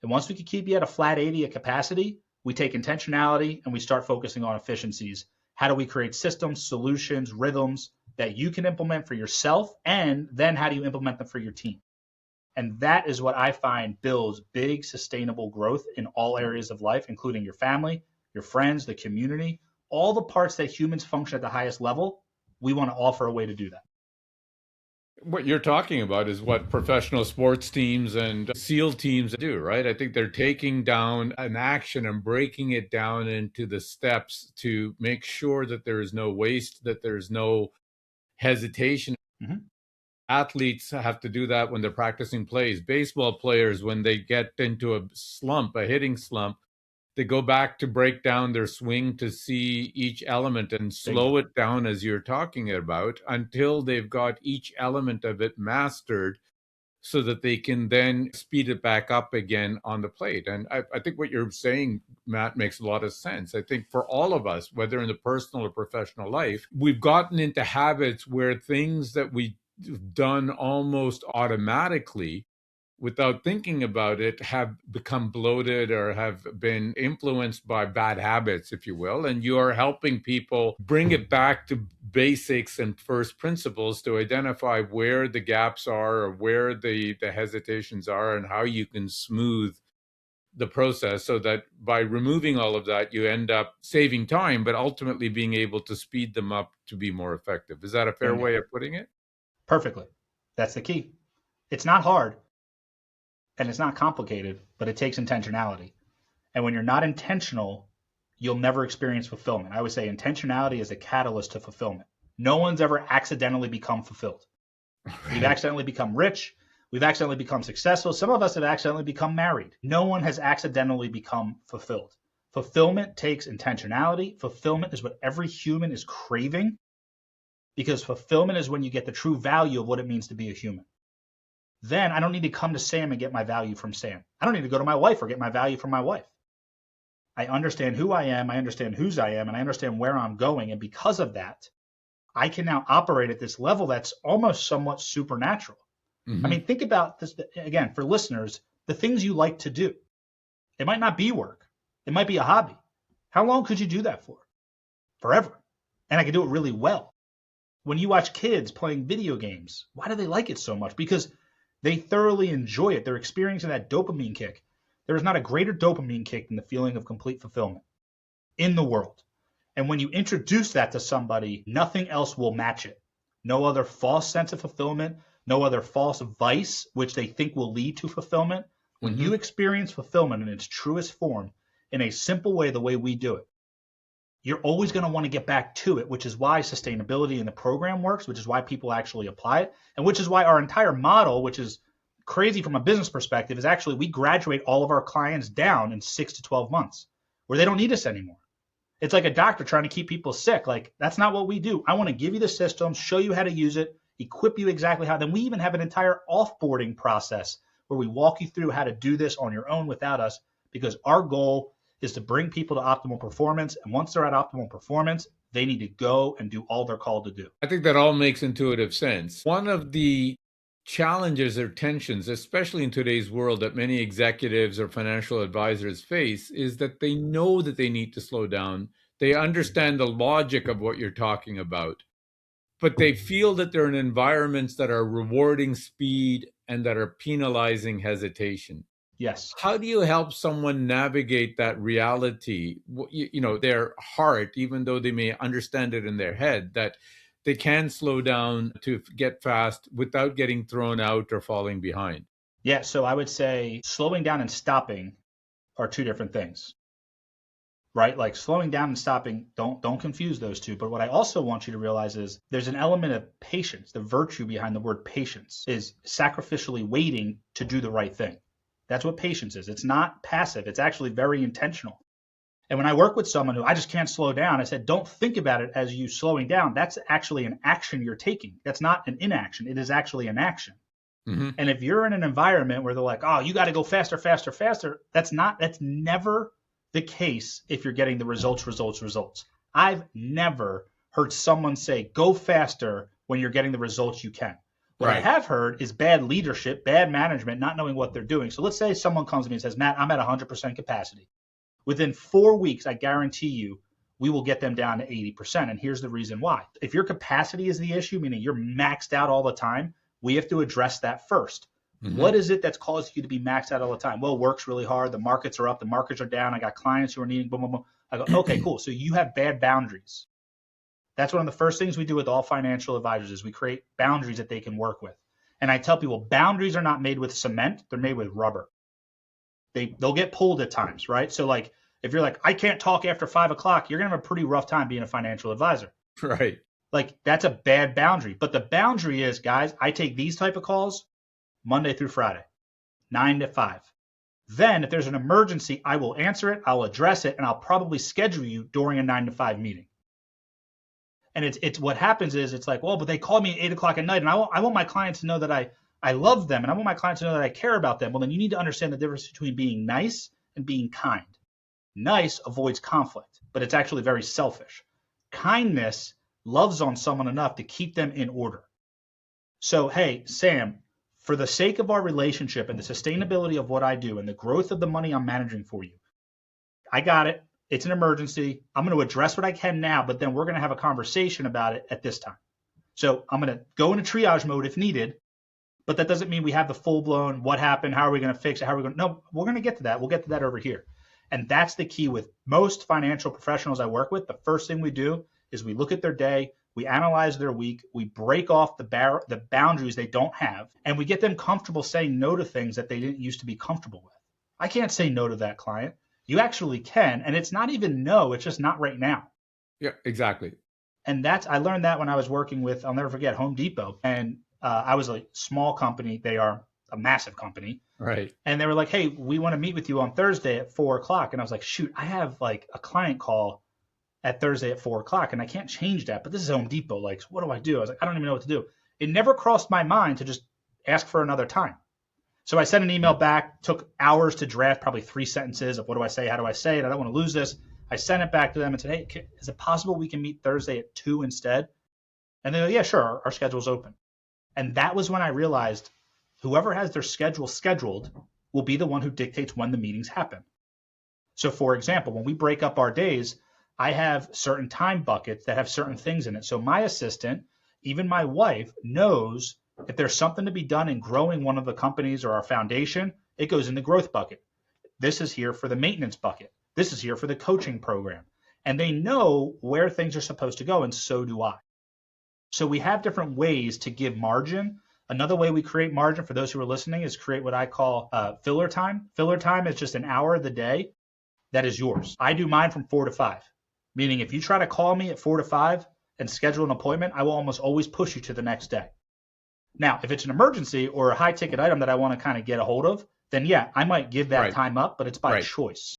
And once we can keep you at a flat 80 at capacity, we take intentionality and we start focusing on efficiencies. How do we create systems, solutions, rhythms that you can implement for yourself? And then how do you implement them for your team? And that is what I find builds big, sustainable growth in all areas of life, including your family, your friends, the community, all the parts that humans function at the highest level. We want to offer a way to do that. What you're talking about is what professional sports teams and SEAL teams do, right? I think they're taking down an action and breaking it down into the steps to make sure that there is no waste, that there's no hesitation. Mm-hmm. Athletes have to do that when they're practicing plays. Baseball players, when they get into a slump, a hitting slump, they go back to break down their swing to see each element and slow it down as you're talking about until they've got each element of it mastered so that they can then speed it back up again on the plate. And I think what you're saying, Matt, makes a lot of sense. I think for all of us, whether in the personal or professional life, we've gotten into habits where things that we've done almost automatically without thinking about it have become bloated or have been influenced by bad habits, if you will. And you are helping people bring it back to basics and first principles to identify where the gaps are or where the hesitations are and how you can smooth the process so that by removing all of that, you end up saving time, but ultimately being able to speed them up to be more effective. Is that a fair way of putting it? Perfectly. That's the key. It's not hard. And it's not complicated, but it takes intentionality. And when you're not intentional, you'll never experience fulfillment. I would say intentionality is a catalyst to fulfillment. No one's ever accidentally become fulfilled. We've accidentally become rich. We've accidentally become successful. Some of us have accidentally become married. No one has accidentally become fulfilled. Fulfillment takes intentionality. Fulfillment is what every human is craving, because fulfillment is when you get the true value of what it means to be a human. Then I don't need to come to Sam and get my value from Sam. I don't need to go to my wife or get my value from my wife. I understand who I am, I understand whose I am, and I understand where I'm going. And because of that, I can now operate at this level that's almost somewhat supernatural. I mean, think about this again for listeners, the things you like to do. It might not be work. It might be a hobby. How long could you do that for? Forever. And I could do it really well. When you watch kids playing video games, why do they like it so much? Because they thoroughly enjoy it. They're experiencing that dopamine kick. There is not a greater dopamine kick than the feeling of complete fulfillment in the world. And when you introduce that to somebody, nothing else will match it. No other false sense of fulfillment, no other false vice, which they think will lead to fulfillment. When you experience fulfillment in its truest form, in a simple way, the way we do it, you're always going to want to get back to it, which is why sustainability in the program works, which is why people actually apply it, and which is why our entire model, which is crazy from a business perspective, is actually we graduate all of our clients down in 6 to 12 months where they don't need us anymore. It's like a doctor trying to keep people sick. Like, that's not what we do. I want to give you the system, show you how to use it, equip you exactly how. Then we even have an entire offboarding process where we walk you through how to do this on your own without us, because our goal is to bring people to optimal performance. And once they're at optimal performance, they need to go and do all they're called to do. I think that all makes intuitive sense. One of the challenges or tensions, especially in today's world, that many executives or financial advisors face is that they know that they need to slow down. They understand the logic of what you're talking about, but they feel that they're in environments that are rewarding speed and that are penalizing hesitation. Yes. How do you help someone navigate that reality, their heart, even though they may understand it in their head, that they can slow down to get fast without getting thrown out or falling behind? Yeah, so I would say slowing down and stopping are two different things, right? Like slowing down and stopping, don't confuse those two. But what I also want you to realize is there's an element of patience. The virtue behind the word patience is sacrificially waiting to do the right thing. That's what patience is. It's not passive. It's actually very intentional. And when I work with someone who I just can't slow down, I said, don't think about it as you slowing down. That's actually an action you're taking. That's not an inaction. It is actually an action. And if you're in an environment where they're like, oh, you got to go faster, faster, faster, that's never the case if you're getting the results. I've never heard someone say, go faster when you're getting the results you can. What I have heard is bad leadership, bad management, not knowing what they're doing. So let's say someone comes to me and says, Matt, I'm at 100% capacity. Within 4 weeks, I guarantee you, we will get them down to 80%. And here's the reason why. If your capacity is the issue, meaning you're maxed out all the time, we have to address that first. What is it that's causing you to be maxed out all the time? Well, work's really hard. The markets are up. The markets are down. I got clients who are needing boom, boom, boom. I go, okay, cool. So you have bad boundaries. That's one of the first things we do with all financial advisors is we create boundaries that they can work with. And I tell people boundaries are not made with cement. They're made with rubber. They'll get pulled at times, right? So like if you're like, I can't talk after 5 o'clock, you're going to have a pretty rough time being a financial advisor. Right. Like that's a bad boundary. But the boundary is, guys, I take these type of calls Monday through Friday, 9 to 5. Then if there's an emergency, I will answer it, I'll address it, and I'll probably schedule you during a 9 to 5 meeting. And it's what happens is it's like, well, but they call me at 8 o'clock at night, and I want my clients to know that I love them, and I want my clients to know that I care about them. Well, then you need to understand the difference between being nice and being kind. Nice avoids conflict, but it's actually very selfish. Kindness loves on someone enough to keep them in order. So, hey, Sam, for the sake of our relationship and the sustainability of what I do and the growth of the money I'm managing for you, I got it. It's an emergency. I'm going to address what I can now, but then we're going to have a conversation about it at this time. So I'm going to go into triage mode if needed, but that doesn't mean we have the full-blown, what happened, how are we going to fix it, no, we're going to get to that. We'll get to that over here. And that's the key with most financial professionals I work with. The first thing we do is we look at their day, we analyze their week, we break off the boundaries they don't have, and we get them comfortable saying no to things that they didn't used to be comfortable with. I can't say no to that client. You actually can, and it's not even no, it's just not right now. Yeah, exactly. And I learned that when I was working with, I'll never forget, Home Depot. And I was a small company. They are a massive company. Right. And they were like, hey, we want to meet with you on Thursday at 4 o'clock. And I was like, shoot, I have like a client call at Thursday at 4 o'clock and I can't change that. But this is Home Depot. Like, what do I do? I was like, I don't even know what to do. It never crossed my mind to just ask for another time. So I sent an email back, took hours to draft, probably 3 sentences of what do I say? How do I say it? I don't want to lose this. I sent it back to them and said, hey, is it possible we can meet Thursday at 2 instead? And they're like, yeah, sure. Our schedule's open. And that was when I realized whoever has their schedule scheduled will be the one who dictates when the meetings happen. So for example, when we break up our days, I have certain time buckets that have certain things in it. So my assistant, even my wife, knows if there's something to be done in growing one of the companies or our foundation, it goes in the growth bucket. This is here for the maintenance bucket. This is here for the coaching program. And they know where things are supposed to go, and so do I. So we have different ways to give margin. Another way we create margin for those who are listening is create what I call filler time. Filler time is just an hour of the day that is yours. I do mine from 4 to 5, meaning if you try to call me at 4 to 5 and schedule an appointment, I will almost always push you to the next day. Now, if it's an emergency or a high ticket item that I want to kind of get a hold of, then yeah, I might give that time up, but it's by choice.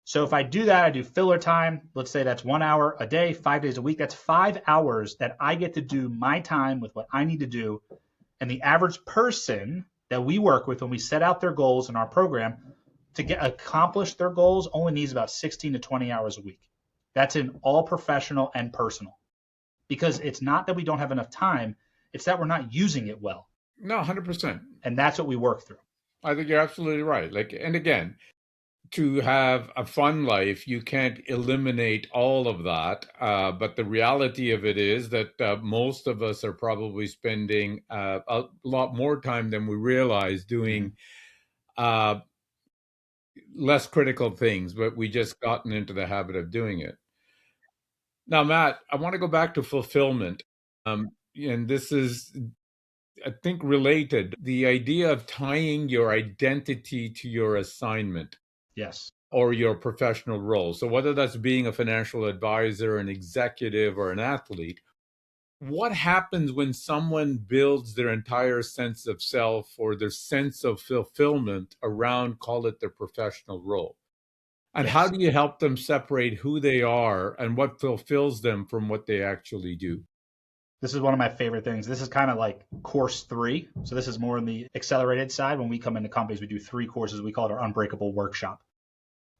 So if I do that, I do filler time. Let's say that's 1 hour a day, 5 days a week. That's 5 hours that I get to do my time with what I need to do. And the average person that we work with when we set out their goals in our program to accomplish their goals only needs about 16 to 20 hours a week. That's in all professional and personal. Because it's not that we don't have enough time, it's that we're not using it well. No, 100%. And that's what we work through. I think you're absolutely right. And again, to have a fun life, you can't eliminate all of that. But the reality of it is that most of us are probably spending a lot more time than we realize doing less critical things, but we just gotten into the habit of doing it. Now, Matt, I want to go back to fulfillment. And this is, I think, related. The idea of tying your identity to your assignment. Yes. Or your professional role. So whether that's being a financial advisor, an executive, or an athlete, what happens when someone builds their entire sense of self or their sense of fulfillment around, call it their professional role? And how do you help them separate who they are and what fulfills them from what they actually do? This is one of my favorite things. This is kind of like course 3. So this is more on the accelerated side. When we come into companies, we do 3 courses. We call it our Unbreakable Workshop.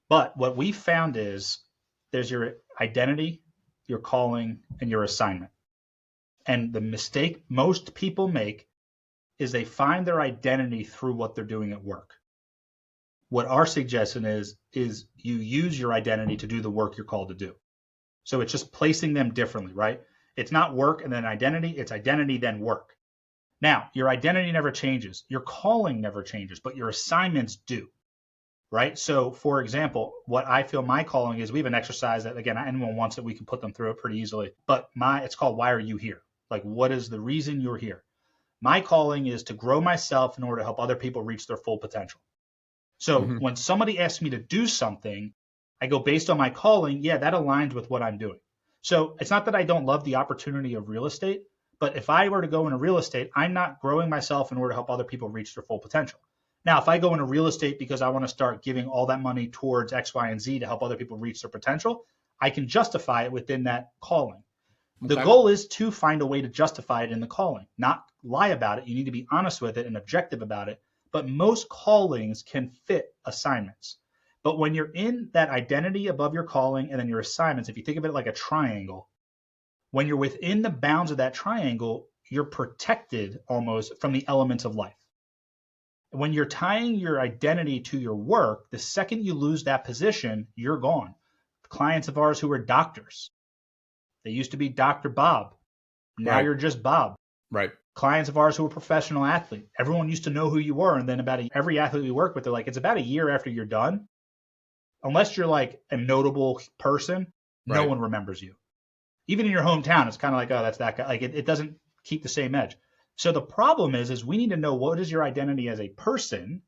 But what we found is there's your identity, your calling, and your assignment. And the mistake most people make is they find their identity through what they're doing at work. What our suggestion is you use your identity to do the work you're called to do. So it's just placing them differently, right? It's not work and then identity, it's identity then work. Now, your identity never changes. Your calling never changes, but your assignments do, right? So for example, what I feel my calling is, we have an exercise that, again, anyone wants it, we can put them through it pretty easily, but it's called, why are you here? Like, what is the reason you're here? My calling is to grow myself in order to help other people reach their full potential. So when somebody asks me to do something, I go based on my calling. Yeah, that aligns with what I'm doing. So it's not that I don't love the opportunity of real estate, but if I were to go into real estate, I'm not growing myself in order to help other people reach their full potential. Now, if I go into real estate because I want to start giving all that money towards X, Y, and Z to help other people reach their potential, I can justify it within that calling. Okay. The goal is to find a way to justify it in the calling, not lie about it. You need to be honest with it and objective about it. But most callings can fit assignments. But when you're in that identity above your calling and then your assignments, if you think of it like a triangle, when you're within the bounds of that triangle, you're protected almost from the elements of life. When you're tying your identity to your work, the second you lose that position, you're gone. Clients of ours who are doctors, they used to be Dr. Bob. Now you're just Bob. Right. Clients of ours who are professional athletes, everyone used to know who you were. And then every athlete we work with, they're like, it's about a year after you're done. Unless you're like a notable person, no one remembers you. Even in your hometown, it's kind of like, oh, that's that guy. Like it doesn't keep the same edge. So the problem is we need to know, what is your identity as a person?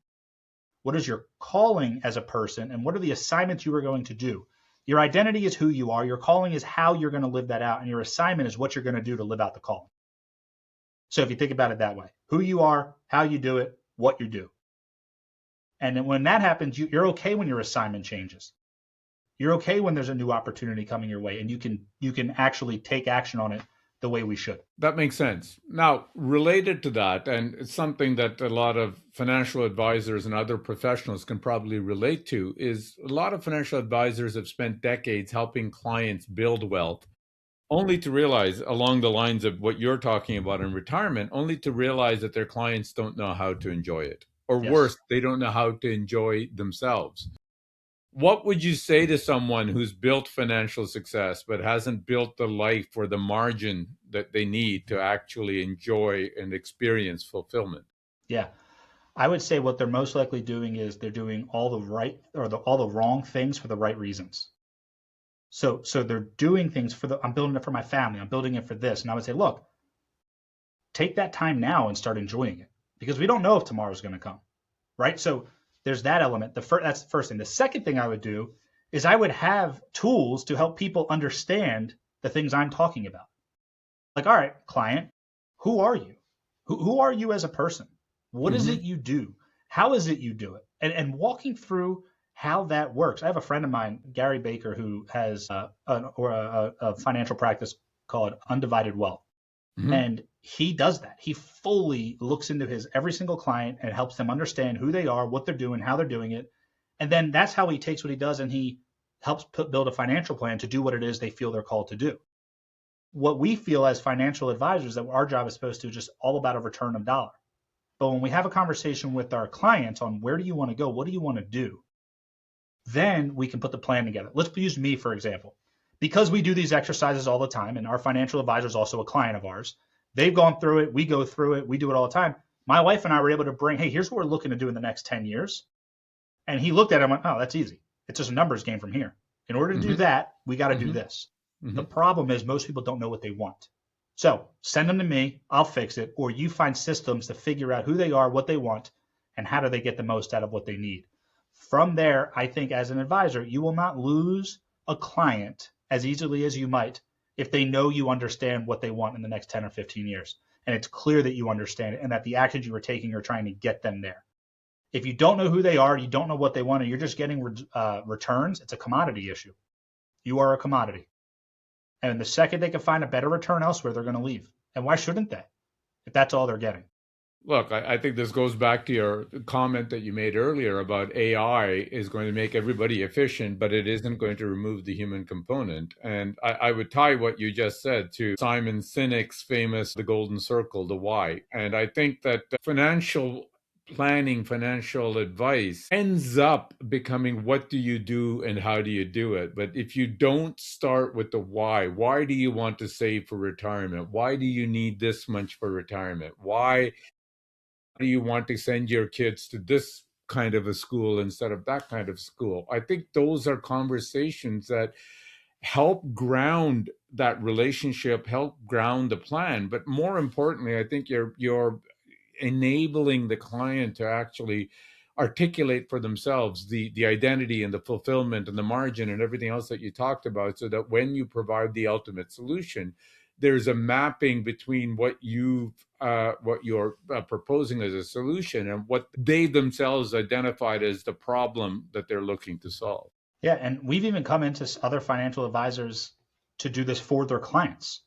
What is your calling as a person? And what are the assignments you are going to do? Your identity is who you are. Your calling is how you're going to live that out. And your assignment is what you're going to do to live out the calling. So if you think about it that way, who you are, how you do it, what you do. And then when that happens, you're okay when your assignment changes. You're okay when there's a new opportunity coming your way, and you can actually take action on it the way we should. That makes sense. Now, related to that, and it's something that a lot of financial advisors and other professionals can probably relate to, is a lot of financial advisors have spent decades helping clients build wealth, only to realize, along the lines of what you're talking about in retirement, only to realize that their clients don't know how to enjoy it. Or Yes. worse, they don't know how to enjoy themselves. What would you say to someone who's built financial success but hasn't built the life or the margin that they need to actually enjoy and experience fulfillment? Yeah. I would say what they're most likely doing is they're doing all the right or all the wrong things for the right reasons. So they're doing things I'm building it for my family. I'm building it for this. And I would say, look, take that time now and start enjoying it because we don't know if tomorrow's going to come, right? So there's that element. That's the first thing. The second thing I would do is I would have tools to help people understand the things I'm talking about. Like, all right, client, who are you? Who are you as a person? What is it Mm-hmm. you do? How is it you do it? And walking through how that works. I have a friend of mine, Gary Baker, who has a financial practice called Undivided Wealth. Mm-hmm. And he does that. He fully looks into his every single client and helps them understand who they are, what they're doing, how they're doing it. And then that's how he takes what he does and he helps build a financial plan to do what it is they feel they're called to do. What we feel as financial advisors that our job is supposed to just all about a return of dollar. But when we have a conversation with our clients on where do you want to go, what do you want to do, then we can put the plan together. Let's use me, for example. Because we do these exercises all the time, and our financial advisor is also a client of ours, they've gone through it, we go through it, we do it all the time. My wife and I were able to bring, hey, here's what we're looking to do in the next 10 years. And he looked at it and went, oh, that's easy. It's just a numbers game from here. In order to do Mm-hmm. that, we got to do Mm-hmm. this. The Mm-hmm. problem is most people don't know what they want. So send them to me, I'll fix it, or you find systems to figure out who they are, what they want, and how do they get the most out of what they need. From there, I think as an advisor, you will not lose a client as easily as you might if they know you understand what they want in the next 10 or 15 years. And it's clear that you understand it and that the actions you are taking are trying to get them there. If you don't know who they are, you don't know what they want, and you're just getting returns, it's a commodity issue. You are a commodity. And the second they can find a better return elsewhere, they're going to leave. And why shouldn't they if that's all they're getting? Look, I think this goes back to your comment that you made earlier about AI is going to make everybody efficient, but it isn't going to remove the human component. And I would tie what you just said to Simon Sinek's famous The Golden Circle, the why. And I think that financial planning, financial advice ends up becoming what do you do and how do you do it? But if you don't start with the why do you want to save for retirement? Why do you need this much for retirement? Why do you want to send your kids to this kind of a school instead of that kind of school? I think those are conversations that help ground that relationship, help ground the plan. But more importantly, I think you're enabling the client to actually articulate for themselves the identity and the fulfillment and the margin and everything else that you talked about, so that when you provide the ultimate solution, there's a mapping between what you're proposing as a solution and what they themselves identified as the problem that they're looking to solve. Yeah, and we've even come into other financial advisors to do this for their clients,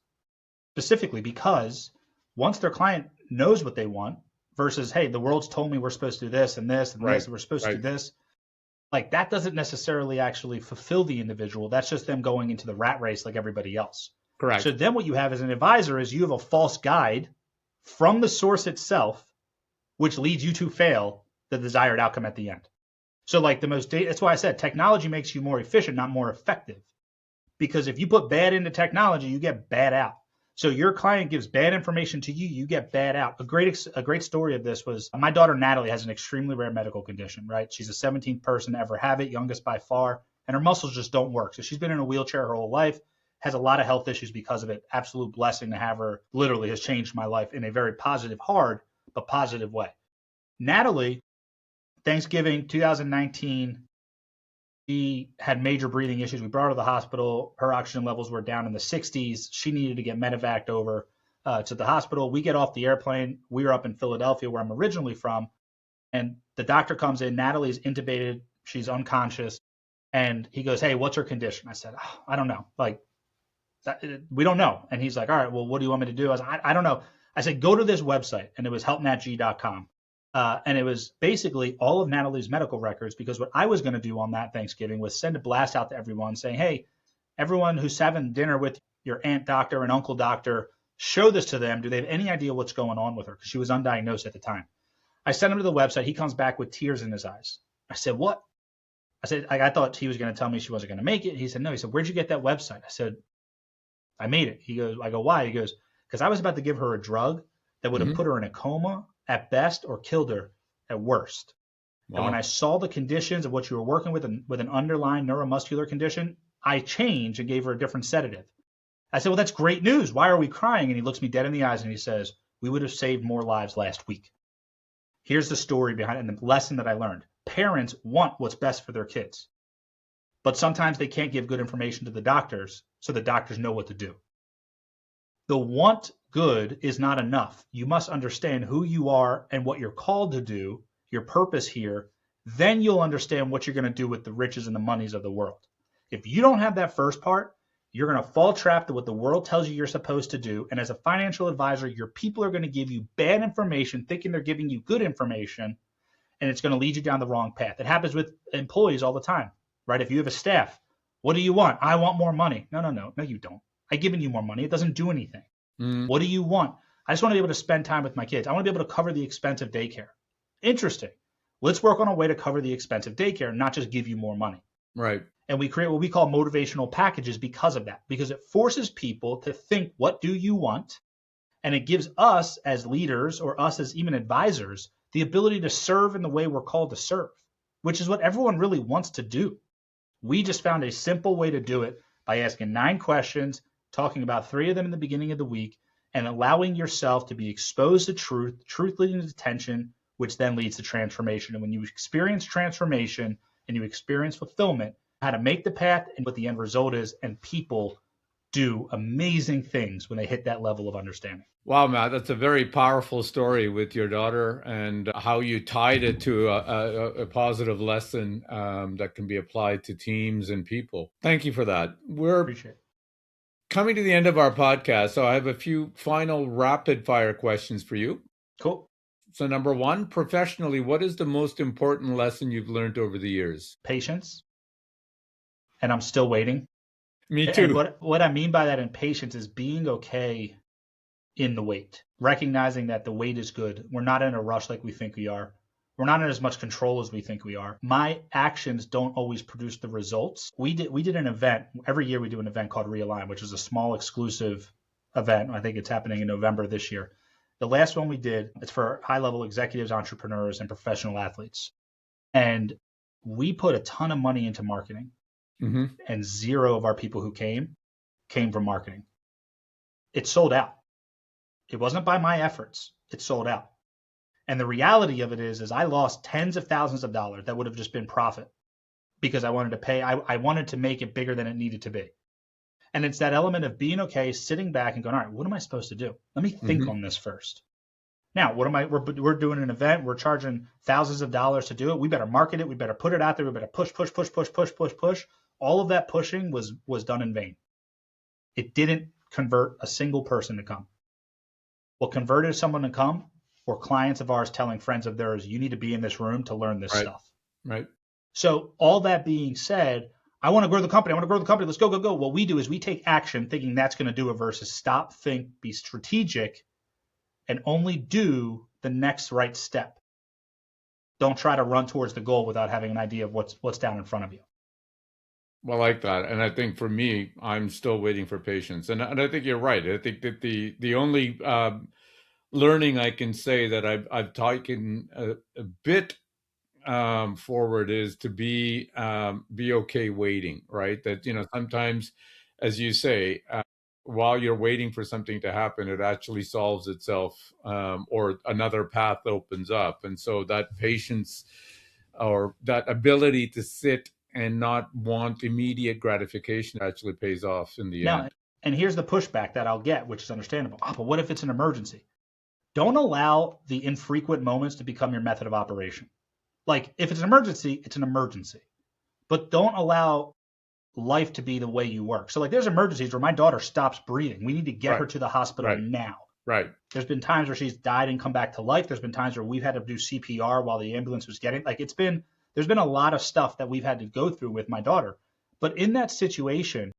specifically because once their client knows what they want versus, hey, the world's told me we're supposed to do this and this and this, Right, and we're supposed to do right, this, like that doesn't necessarily actually fulfill the individual. That's just them going into the rat race like everybody else. So correct. then what you have as an advisor is you have a false guide from the source itself, which leads you to fail the desired outcome at the end. So like that's why I said technology makes you more efficient, not more effective. Because if you put bad into technology, you get bad out. So your client gives bad information to you, you get bad out. A great story of this was my daughter Natalie has an extremely rare medical condition, right? She's the 17th person to ever have it, youngest by far, and her muscles just don't work. So she's been in a wheelchair her whole life, has a lot of health issues because of it. Absolute blessing to have her. Literally has changed my life in a very positive, hard, but positive way. Natalie, Thanksgiving 2019, she had major breathing issues. We brought her to the hospital. Her oxygen levels were down in the 60s. She needed to get medevaced over to the hospital. We get off the airplane. We were up in Philadelphia, where I'm originally from. And the doctor comes in, Natalie's intubated, she's unconscious. And he goes, "Hey, what's her condition?" I said, "Oh, I don't know. Like, we don't know." And he's like, "All right, well, what do you want me to do?" I was like, I don't know. I said, "Go to this website." And it was helpnatg.com. And it was basically all of Natalie's medical records, because what I was going to do on that Thanksgiving was send a blast out to everyone saying, "Hey, everyone who's having dinner with your aunt doctor and uncle doctor, show this to them. Do they have any idea what's going on with her?" Because she was undiagnosed at the time. I sent him to the website. He comes back with tears in his eyes. I said, "What?" I said, I thought he was going to tell me she wasn't going to make it. He said, "No." He said, "Where'd you get that website?" I said, "I made it." He goes, I go, "Why?" He goes, "Because I was about to give her a drug that would have Hmm. put her in a coma at best or killed her at worst. And when Wow. I saw the conditions of what you were working with an underlying neuromuscular condition, I changed and gave her a different sedative." I said, "Well, that's great news. Why are we crying?" And he looks me dead in the eyes and he says, "We would have saved more lives last week." Here's the story behind it and the lesson that I learned. Parents want what's best for their kids, but sometimes they can't give good information to the doctors, so the doctors know what to do. The want good is not enough. You must understand who you are and what you're called to do, your purpose here. Then you'll understand what you're going to do with the riches and the monies of the world. If you don't have that first part, you're going to fall trapped to what the world tells you you're supposed to do. And as a financial advisor, your people are going to give you bad information, thinking they're giving you good information, and it's going to lead you down the wrong path. It happens with employees all the time, right? If you have a staff, what do you want? "I want more money." No, no, no, no, you don't. I've given you more money. It doesn't do anything. Mm. What do you want? "I just want to be able to spend time with my kids. I want to be able to cover the expense of daycare." Interesting. Let's work on a way to cover the expense of daycare, not just give you more money. Right. And we create what we call motivational packages because of that, because it forces people to think, what do you want? And it gives us as leaders, or us as even advisors, the ability to serve in the way we're called to serve, which is what everyone really wants to do. We just found a simple way to do it by asking 9 questions, talking about 3 of them in the beginning of the week, and allowing yourself to be exposed to truth leading to tension, which then leads to transformation. And when you experience transformation and you experience fulfillment, how to make the path and what the end result is, and people do amazing things when they hit that level of understanding. Wow, Matt, that's a very powerful story with your daughter and how you tied it to a positive lesson that can be applied to teams and people. Thank you for that. We're Appreciate it. coming to the end of our podcast, so I have a few final rapid fire questions for you. Cool. So, number 1, professionally, what is the most important lesson you've learned over the years? Patience. And I'm still waiting. Me And too. what I mean by that in patience is being okay in the wait, recognizing that the wait is good. We're not in a rush like we think we are. We're not in as much control as we think we are. My actions don't always produce the results. We did an event. Every year we do an event called Realign, which is a small exclusive event. I think it's happening in November this year. The last one we did, it's for high-level executives, entrepreneurs, and professional athletes. And we put a ton of money into marketing, Hmm. and 0 of our people who came from marketing. It sold out. It wasn't by my efforts. It sold out. And the reality of it is I lost tens of thousands of dollars that would have just been profit, because I wanted to pay. I wanted to make it bigger than it needed to be. And it's that element of being okay, sitting back and going, all right, what am I supposed to do? Let me think Hmm. on this first. Now, we're doing an event. We're charging thousands of dollars to do it. We better market it. We better put it out there. We better push, push, push, push, push, push, push. All of that pushing was done in vain. It didn't convert a single person to come. What converted someone to come were clients of ours telling friends of theirs, "You need to be in this room to learn this Right. stuff." Right. So all that being said, I want to grow the company. I want to grow the company. Let's go, go, go. What we do is we take action thinking that's going to do it, versus stop, think, be strategic, and only do the next right step. Don't try to run towards the goal without having an idea of what's down in front of you. Well, I like that. And I think for me, I'm still waiting for patience. And I think you're right. I think that the only learning I can say that I've taken a bit forward is to be okay waiting, right? That, sometimes, as you say, while you're waiting for something to happen, it actually solves itself, or another path opens up. And so that patience, or that ability to sit and not want immediate gratification, actually pays off in the Now, end. and here's the pushback that I'll get, which is understandable. Oh, but what if it's an emergency? Don't allow the infrequent moments to become your method of operation. Like if it's an emergency, it's an emergency. But don't allow life to be the way you work. So like there's emergencies where my daughter stops breathing. We need to get her Right. to the hospital Right. now. Right. There's been times where she's died and come back to life. There's been times where we've had to do CPR while the ambulance was getting like there's been a lot of stuff that we've had to go through with my daughter. But in that situation,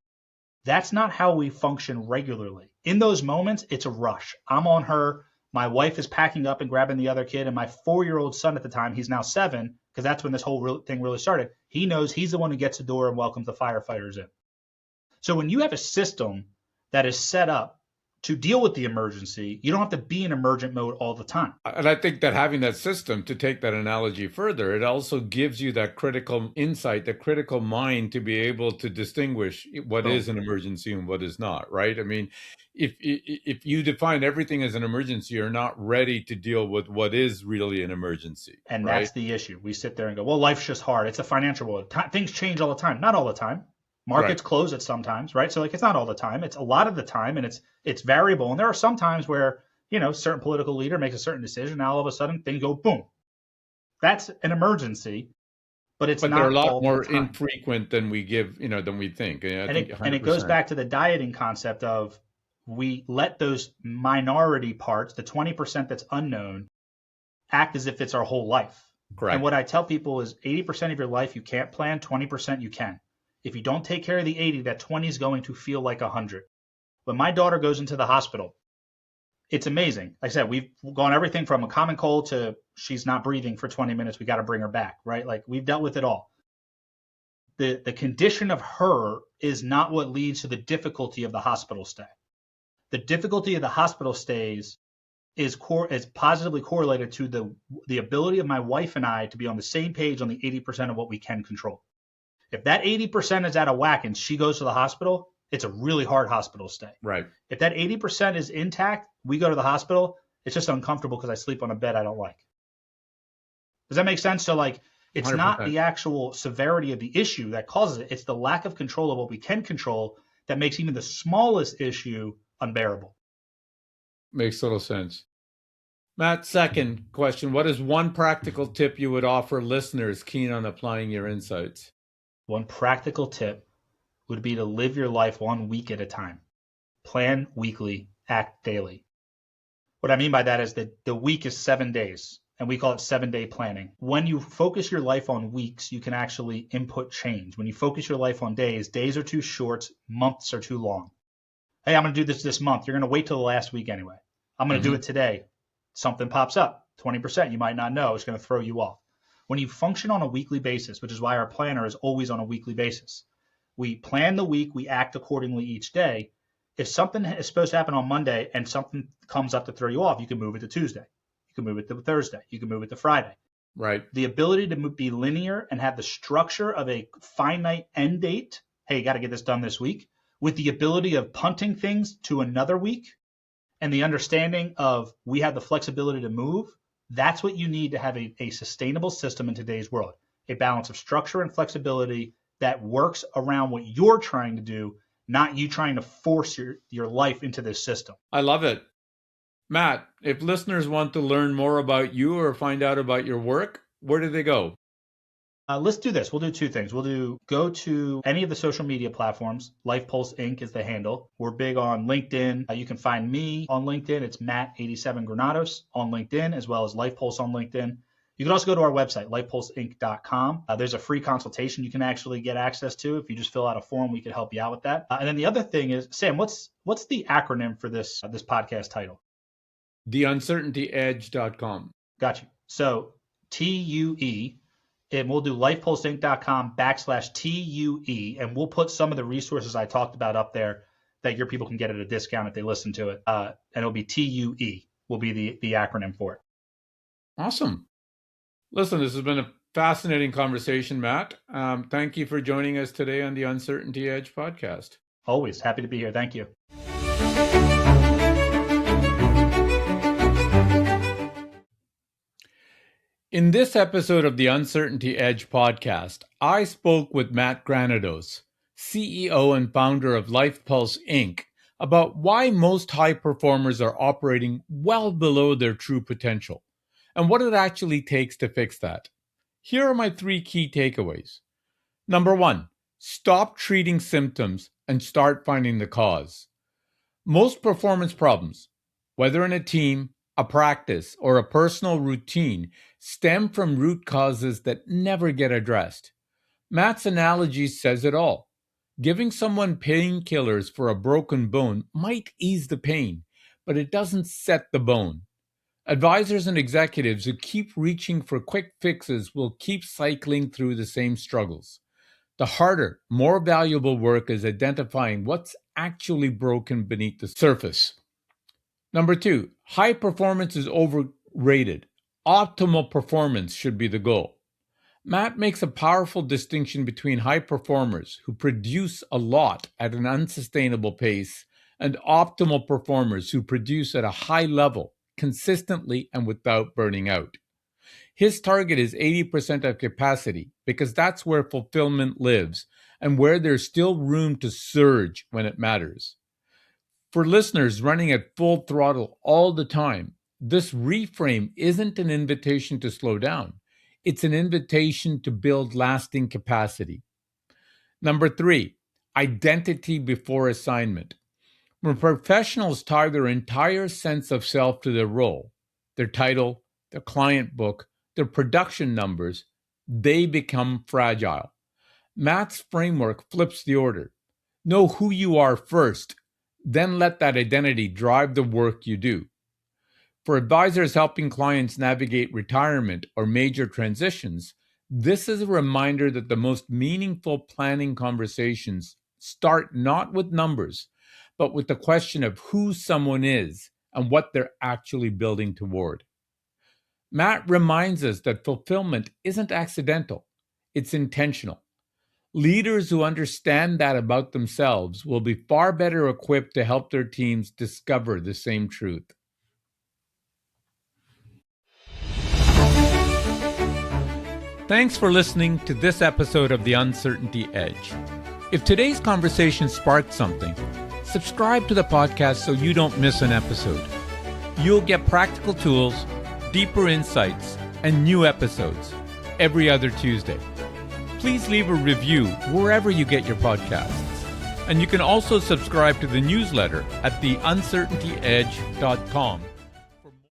that's not how we function regularly. In those moments, it's a rush. I'm on her. My wife is packing up and grabbing the other kid. And my 4-year-old son at the time, he's now 7, because that's when this whole thing really started. He knows he's the one who gets the door and welcomes the firefighters in. So when you have a system that is set up to deal with the emergency, you don't have to be in emergent mode all the time. And I think that having that system, to take that analogy further, it also gives you that critical insight, the critical mind to be able to distinguish what is an emergency and what is not, right? I mean, if you define everything as an emergency, you're not ready to deal with what is really an emergency. And right? That's the issue. We sit there and go, well, life's just hard. It's a financial world. Things change all the time. Not all the time. Markets close at sometimes, right? So like it's not all the time. It's a lot of the time, and it's variable. And there are some times where, certain political leader makes a certain decision. Now all of a sudden things go boom. That's an emergency, but it's not they're a lot all more the time. Infrequent than we give, than we think. And it goes back to the dieting concept of we let those minority parts, the 20% that's unknown, act as if it's our whole life. Correct. And what I tell people is 80% of your life you can't plan, 20% you can. If you don't take care of the 80, that 20 is going to feel like 100. When my daughter goes into the hospital, it's amazing. Like I said, we've gone everything from a common cold to she's not breathing for 20 minutes. We got to bring her back, right? Like we've dealt with it all. The condition of her is not what leads to the difficulty of the hospital stay. The difficulty of the hospital stays is positively correlated to the ability of my wife and I to be on the same page on the 80% of what we can control. If that 80% is out of whack and she goes to the hospital, it's a really hard hospital stay. Right. If that 80% is intact, we go to the hospital, it's just uncomfortable because I sleep on a bed I don't like. Does that make sense? So like, it's 100%. Not the actual severity of the issue that causes it. It's the lack of control of what we can control that makes even the smallest issue unbearable. Makes total sense. Matt, second question. What is one practical tip you would offer listeners keen on applying your insights? One practical tip would be to live your life 1 week at a time. Plan weekly, act daily. What I mean by that is that the week is 7 days, and we call it 7-day planning. When you focus your life on weeks, you can actually input change. When you focus your life on days, days are too short, months are too long. Hey, I'm going to do this month. You're going to wait till the last week anyway. I'm going to do it today. Something pops up, 20% you might not know. It's going to throw you off. When you function on a weekly basis, which is why our planner is always on a weekly basis, we plan the week, we act accordingly each day. If something is supposed to happen on Monday and something comes up to throw you off, you can move it to Tuesday. You can move it to Thursday. You can move it to Friday. Right. The ability to be linear and have the structure of a finite end date. Hey, you got to get this done this week. With the ability of punting things to another week and the understanding of we have the flexibility to move. That's what you need to have a sustainable system in today's world. A balance of structure and flexibility that works around what you're trying to do, not you trying to force your life into this system. I love it. Matt, if listeners want to learn more about you or find out about your work, where do they go? Let's do this. We'll do two things. Go to any of the social media platforms. Life Pulse Inc. is the handle. We're big on LinkedIn. You can find me on LinkedIn. It's Matt87 Granados on LinkedIn, as well as Life Pulse on LinkedIn. You can also go to our website, lifepulseinc.com. There's a free consultation you can actually get access to. If you just fill out a form, we can help you out with that. And then the other thing is, Sam, what's the acronym for this podcast title? TheUncertaintyEdge.com. Got you. So TUE. And we'll do lifepulseinc.com/TUE, and we'll put some of the resources I talked about up there that your people can get at a discount if they listen to it. And it'll be TUE will be the acronym for it. Awesome. Listen, this has been a fascinating conversation, Matt. Thank you for joining us today on the Uncertainty Edge podcast. Always happy to be here. Thank you. In this episode of the Uncertainty Edge podcast, I spoke with Matt Granados, CEO and founder of Life Pulse Inc., about why most high performers are operating well below their true potential and what it actually takes to fix that. Here are my 3 key takeaways. Number 1, stop treating symptoms and start finding the cause. Most performance problems, whether in a team, a practice, or a personal routine, stem from root causes that never get addressed. Matt's analogy says it all. Giving someone painkillers for a broken bone might ease the pain, but it doesn't set the bone. Advisors and executives who keep reaching for quick fixes will keep cycling through the same struggles. The harder, more valuable work is identifying what's actually broken beneath the surface. Number 2, high performance is overrated. Optimal performance should be the goal. Matt makes a powerful distinction between high performers who produce a lot at an unsustainable pace and optimal performers who produce at a high level, consistently and without burning out. His target is 80% of capacity because that's where fulfillment lives and where there's still room to surge when it matters. For listeners running at full throttle all the time, this reframe isn't an invitation to slow down. It's an invitation to build lasting capacity. Number 3, identity before assignment. When professionals tie their entire sense of self to their role, their title, their client book, their production numbers, they become fragile. Matt's framework flips the order. Know who you are first, then let that identity drive the work you do. For advisors helping clients navigate retirement or major transitions, this is a reminder that the most meaningful planning conversations start not with numbers, but with the question of who someone is and what they're actually building toward. Matt reminds us that fulfillment isn't accidental, it's intentional. Leaders who understand that about themselves will be far better equipped to help their teams discover the same truth. Thanks for listening to this episode of The Uncertainty Edge. If today's conversation sparked something, subscribe to the podcast so you don't miss an episode. You'll get practical tools, deeper insights, and new episodes every other Tuesday. Please leave a review wherever you get your podcasts. And you can also subscribe to the newsletter at theuncertaintyedge.com.